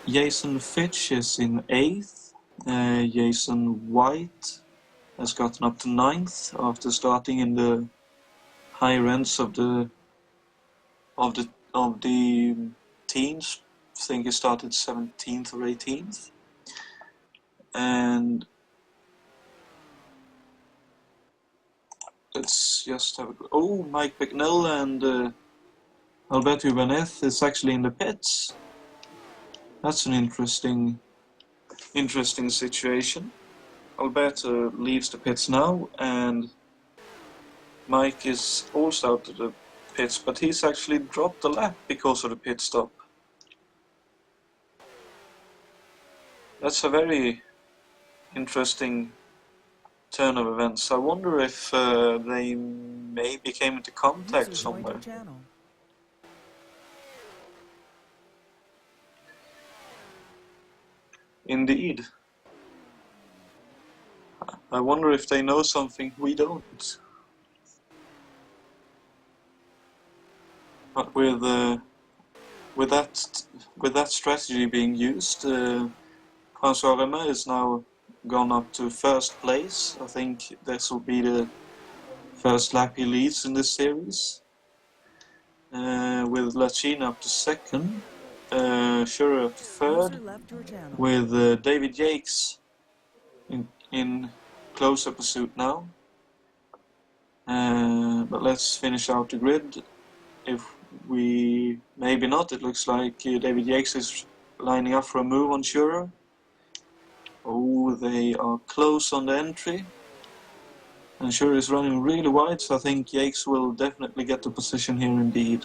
Jason Fitch is in 8th. Jason White has gotten up to 9th after starting in the higher ends of the teams. I think he started 17th or 18th, and let's just have a look. Oh, Mike Bicknell and Alberto Ibanez is actually in the pits. That's an interesting situation. Alberto leaves the pits now, and Mike is also out of the pits, but he's actually dropped a lap because of the pit stop. That's a very interesting turn of events. I wonder if they maybe came into contact somewhere. Indeed. I wonder if they know something we don't. But with that strategy being used, François Remé is now gone up to 1st place. I think this will be the first lap he leads in this series. With Lacina up to 2nd, Schurer up to 3rd, with David Yates in closer pursuit now. But let's finish out the grid. If we maybe not, it looks like David Yates is lining up for a move on Schurer. Oh, they are close on the entry, and Schurer is running really wide, so I think Yates will definitely get the position here indeed.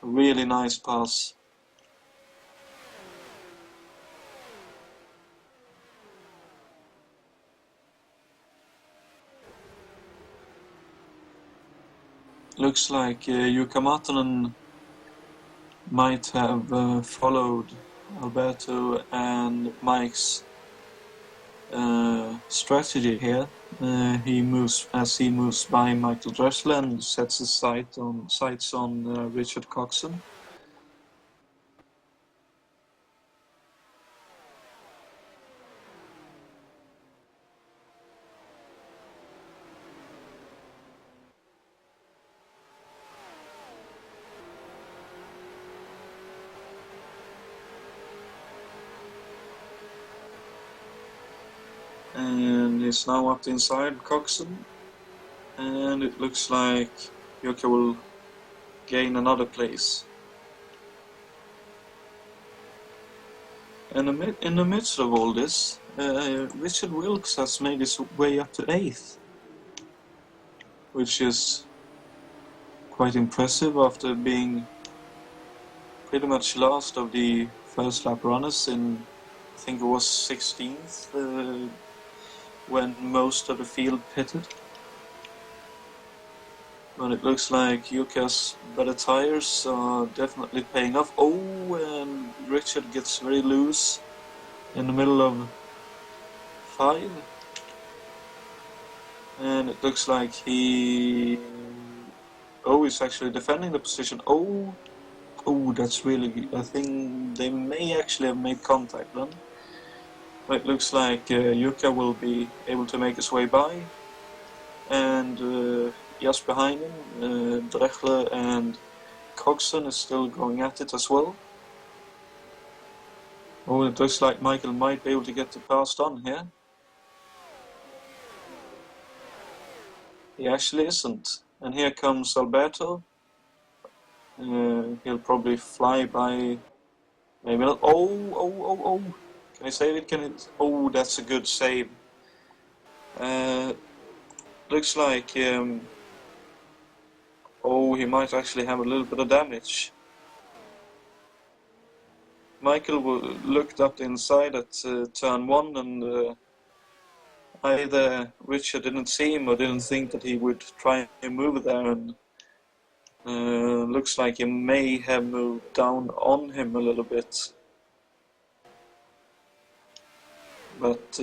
A really nice pass. Looks like Jukka Matonen might have followed Alberto and Mike's strategy here. He moves by Michael Drechsler and sets his sights on Richard Coxon. and he's now up the inside Coxon, and it looks like Yuka will gain another place. And in the midst of all this, Richard Wilkes has made his way up to 8th, which is quite impressive after being pretty much last of the first lap runners in, I think it was 16th, when most of the field pitted. But it looks like Yuka's better tires are definitely paying off. Oh, and Richard gets very loose in the middle of 5. And it looks like he's actually defending the position. Oh, that's really, I think they may actually have made contact then. But it looks like Yuka will be able to make his way by. And just behind him, Drechler and Coxon is still going at it as well. Oh, it looks like Michael might be able to get the pass on here. He actually isn't. And here comes Alberto. He'll probably fly by, maybe not. Oh. Can I save it? Can it? Oh, that's a good save. Looks like, he might actually have a little bit of damage. Michael looked up the inside at turn 1, and either Richard didn't see him or didn't think that he would try and move there, and looks like he may have moved down on him a little bit. But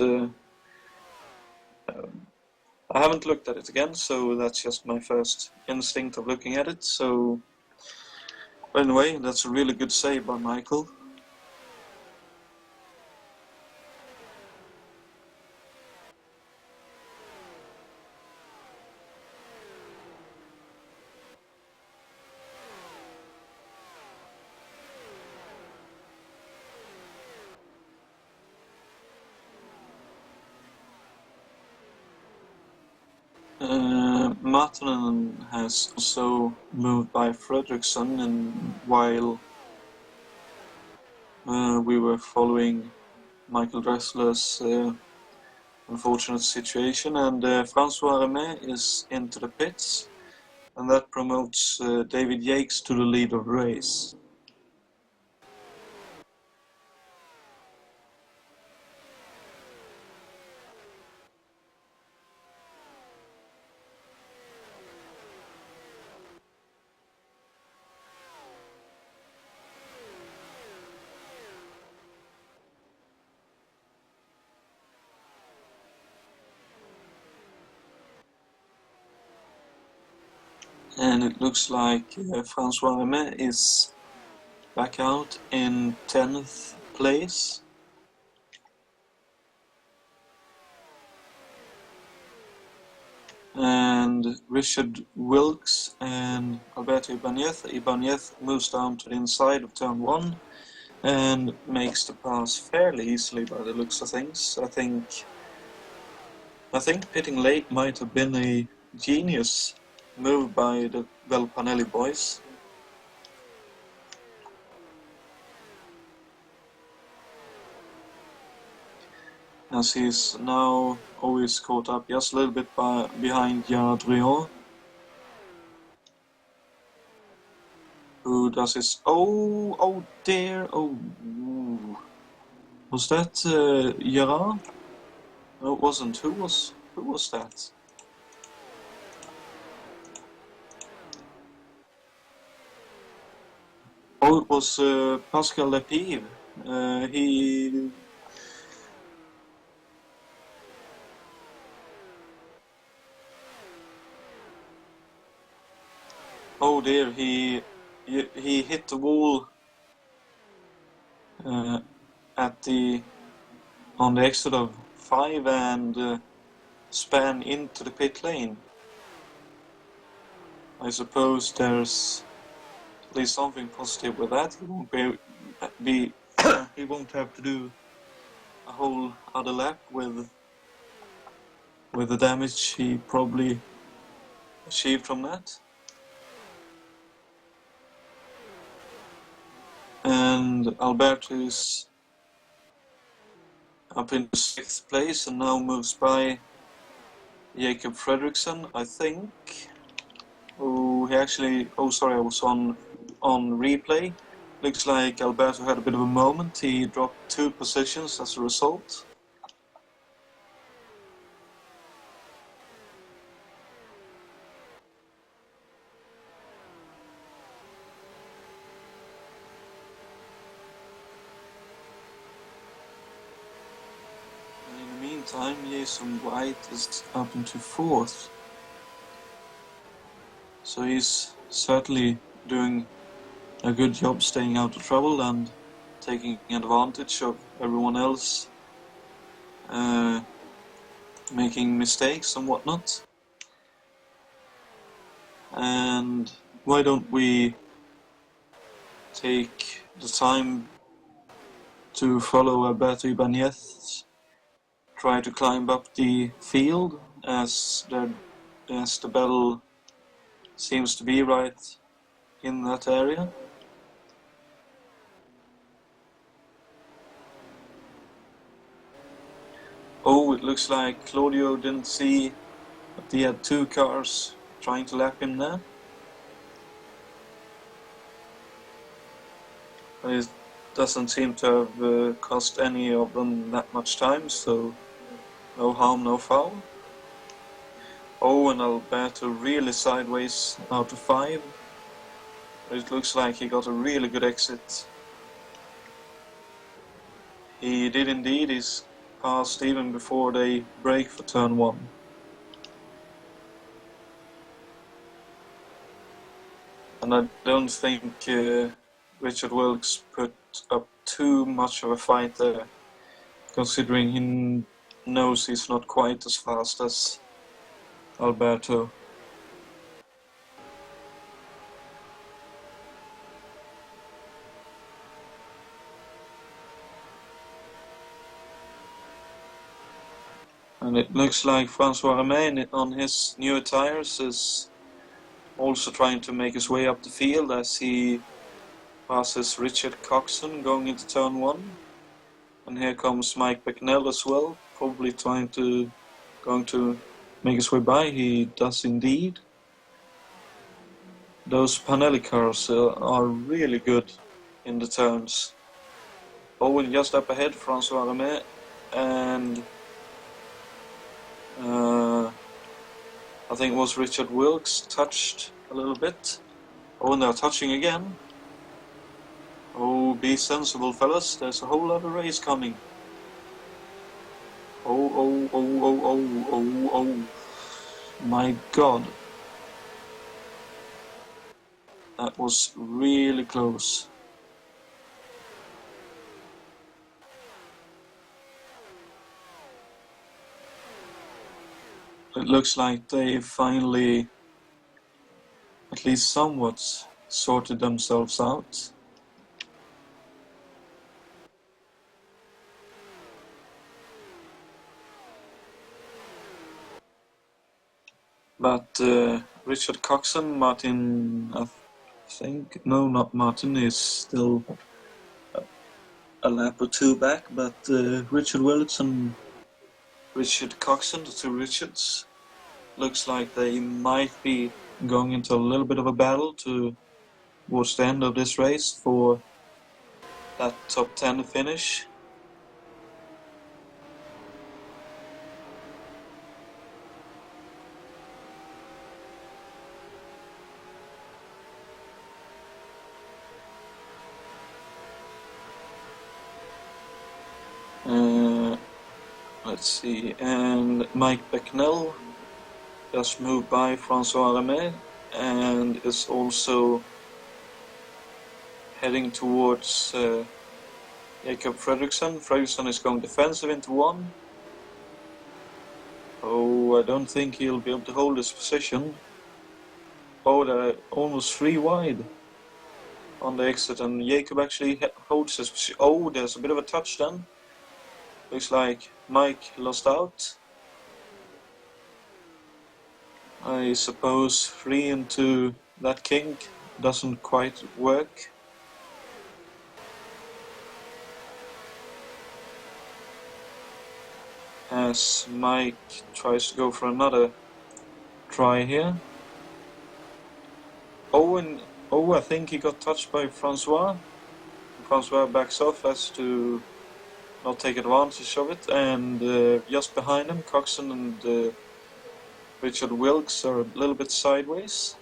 I haven't looked at it again, so that's just my first instinct of looking at it. So anyway, that's a really good save by Michael. Martinen has also moved by Fredriksson, and while we were following Michael Dressler's unfortunate situation, and Francois Remet is into the pits, and that promotes David Yates to the lead of the race. And it looks like Francois Remet is back out in 10th place. And Richard Wilkes and Alberto Ibanez moves down to the inside of turn 1 and makes the pass fairly easily by the looks of things. I think pitting late might have been a genius move by the Belpanelli boys. As he's now always caught up just a little bit behind Gerard Drian, who does his... Oh dear, was that Gerard? No, it wasn't. Who was that? Oh, it was Pascal Lepive. He... Oh dear, he hit the wall on the exit of 5 and span into the pit lane. I suppose there's at least something positive with that. He won't he won't have to do a whole other lap with with the damage he probably achieved from that. And Alberto is up in 6th place and now moves by Jacob Fredriksson, I think. Oh, he actually, oh sorry, I was on replay. Looks like Alberto had a bit of a moment. He dropped 2 positions as a result. In the meantime, Jason White is up into 4th. So he's certainly doing a good job staying out of trouble and taking advantage of everyone else making mistakes and whatnot. And why don't we take the time to follow Alberto Ibanez try to climb up the field as the battle seems to be right in that area. Oh, it looks like Claudio didn't see that he had 2 cars trying to lap him there. But it doesn't seem to have cost any of them that much time, so no harm, no foul. Oh, and Alberto really sideways out of 5. It looks like he got a really good exit. He did indeed. He's passed even before they break for turn 1. And I don't think Richard Wilkes put up too much of a fight there, considering he knows he's not quite as fast as Alberto. And it looks like Francois Remey on his newer tires is also trying to make his way up the field as he passes Richard Coxon going into turn 1. And here comes Mike Becknell as well, probably going to make his way by. He does indeed. Those Panelli cars are really good in the turns. Oh, and just up ahead, Francois Remey and I think it was Richard Wilkes touched a little bit. Oh, and they're touching again. Oh, be sensible, fellas. There's a whole other race coming. Oh. My God. That was really close. It looks like they finally, at least somewhat, sorted themselves out. But Richard Coxon, Martin, I think, no, not Martin, is still a lap or 2 back, but Richard Wilkes and Richard Coxon, the 2 Richards, looks like they might be going into a little bit of a battle towards the end of this race for that top 10 finish. Let's see, and Mike Becknell just moved by Francois Remey and is also heading towards Jacob Fredriksson. Fredriksson is going defensive into 1. Oh, I don't think he'll be able to hold his position. Oh, they're almost 3 wide on the exit, and Jacob actually holds his position. Oh, there's a bit of a touch then. Looks like Mike lost out. I suppose 3 into that kink doesn't quite work. As Mike tries to go for another try here. I think he got touched by Francois. Francois backs off as to not take advantage of it, and just behind him, Coxon and Richard Wilkes are a little bit sideways.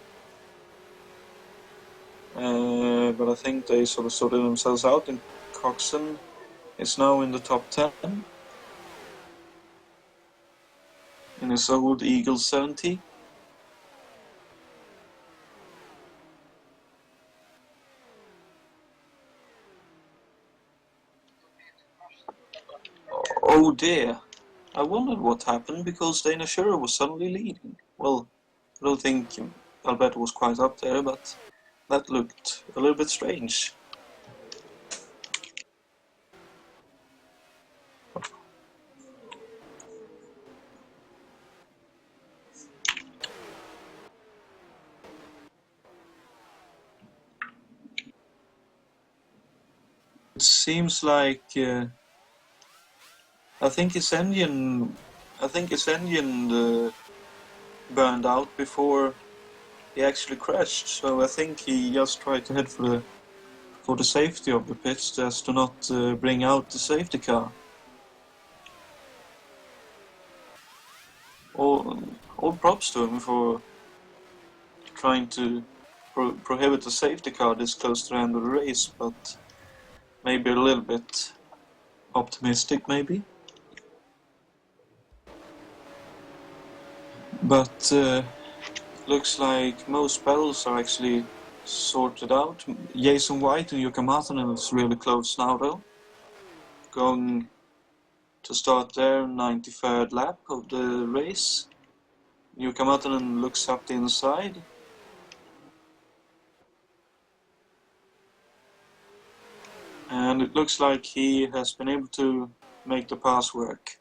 But I think they sort of sorted themselves out, and Coxon is now in the top 10 in his old Eagle 70. Oh dear, I wondered what happened because Dana Schurer was suddenly leading. Well, I don't think Alberto was quite up there, but that looked a little bit strange. It seems like I think his engine burned out before he actually crashed. So I think he just tried to head for the safety of the pits, just to not bring out the safety car. All props to him for trying to prohibit the safety car this close to the end of the race, but maybe a little bit optimistic, maybe. But looks like most battles are actually sorted out. Jason White and Jukka Matanen is really close now, though. Going to start their 93rd lap of the race. Jukka Matanen looks up the inside. And it looks like he has been able to make the pass work.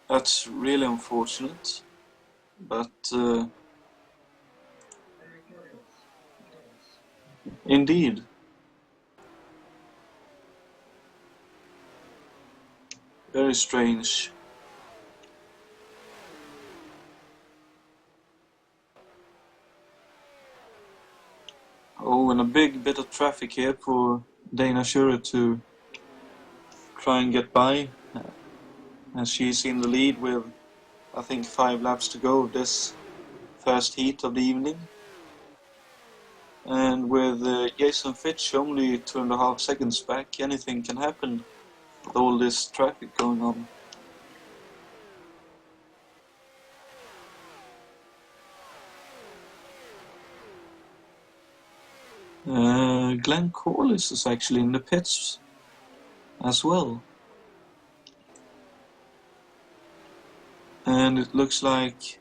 That's really unfortunate, but indeed. Very strange. Oh, and a big bit of traffic here for Dana Schurer to try and get by. As she's in the lead with, I think, 5 laps to go of this first heat of the evening. And with Jason Fitch only 2.5 seconds back, anything can happen with all this traffic going on. Glenn Corliss is actually in the pits as well. And it looks like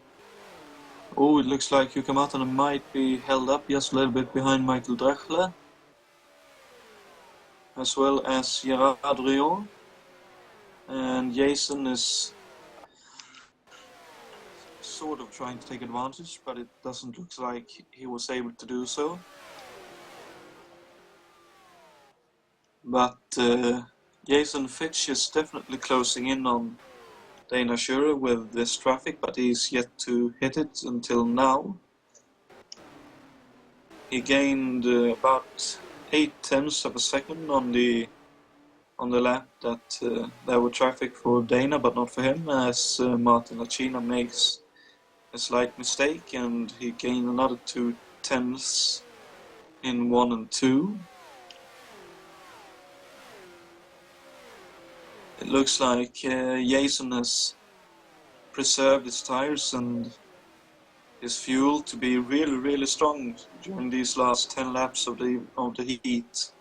Jukka Matanen might be held up just a little bit behind Michael Drechler, as well as Gerard Rion. And Jason is sort of trying to take advantage, but it doesn't look like he was able to do so. But Jason Fitch is definitely closing in on Dana Schurer with this traffic, but he's yet to hit it until now. He gained about 0.8 of a second on the lap that there were traffic for Dana, but not for him, as Martin Lacina makes a slight mistake, and he gained another 2/10 in 1 and 2. It looks like Jason has preserved his tires and his fuel to be really strong during these last 10 laps of the heat.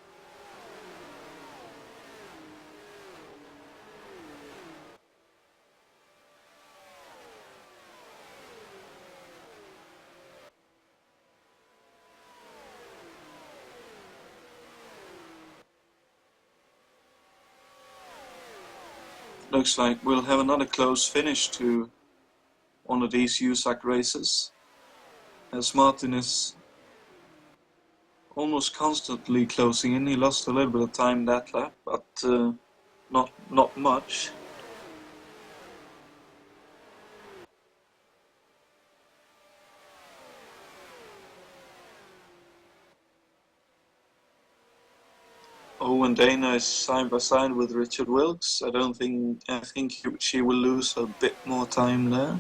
Looks like we'll have another close finish to one of these USAC races, as Martin is almost constantly closing in. He lost a little bit of time that lap, but not much. Oh, and Dana is side by side with Richard Wilkes. I think she will lose a bit more time there.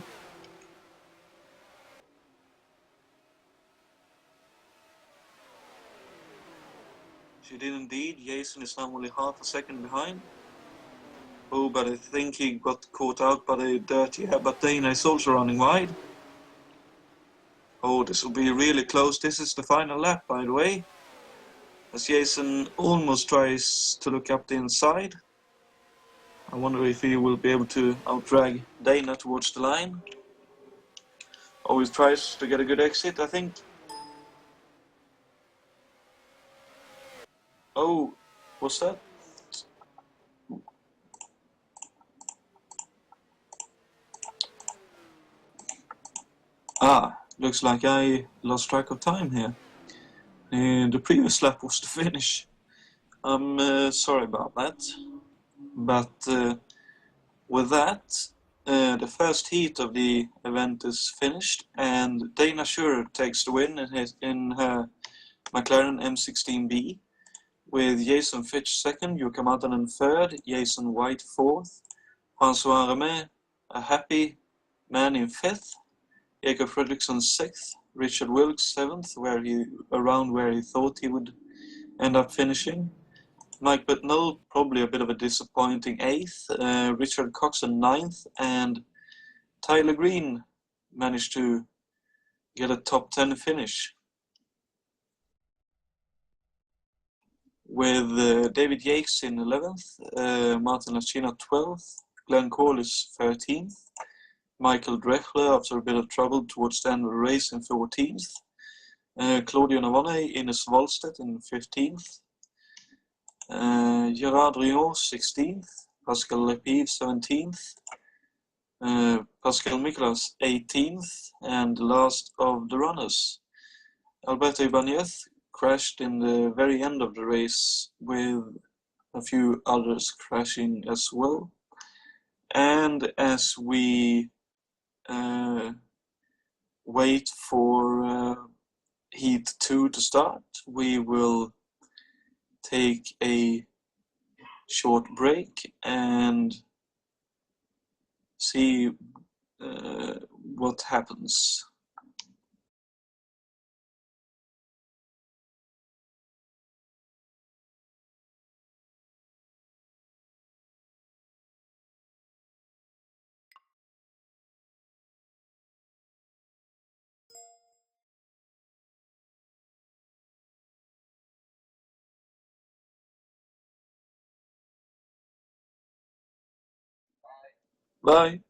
She did indeed. Jason is now only half a second behind. Oh, but I think he got caught out by the dirty air. But Dana is also running wide. Oh, this will be really close. This is the final lap, by the way, as Jason almost tries to look up the inside. I wonder if he will be able to outdrag Dana towards the line. Oh, he tries to get a good exit, I think. Oh, what's that? Ah, looks like I lost track of time here. The previous lap was the finish. I'm sorry about that. But with that, the first heat of the event is finished, and Dana Schurer takes the win in her McLaren M16B, with Jason Fitch second, Jukka Matanen third, Jason White fourth, François Remet, a happy man, in fifth, Jacob Fredriksson sixth, Richard Wilkes seventh, around where he thought he would end up finishing. Mike Bittnell, probably a bit of a disappointing eighth, Richard Coxon ninth, and Tyler Green managed to get a top 10 finish, with David Yates in 11th, Martin Lachina 12th, Glenn Corliss 13th, Michael Drechler, after a bit of trouble towards the end of the race, in 14th, Claudio Navone, Ines Wallstedt in 15th, Gerard Rion 16th, Pascal Lepiv 17th, Pascal Miklas 18th, and the last of the runners, Alberto Ibanez, crashed in the very end of the race, with a few others crashing as well. And as we wait for Heat 2 to start, we will take a short break and see what happens. Bye.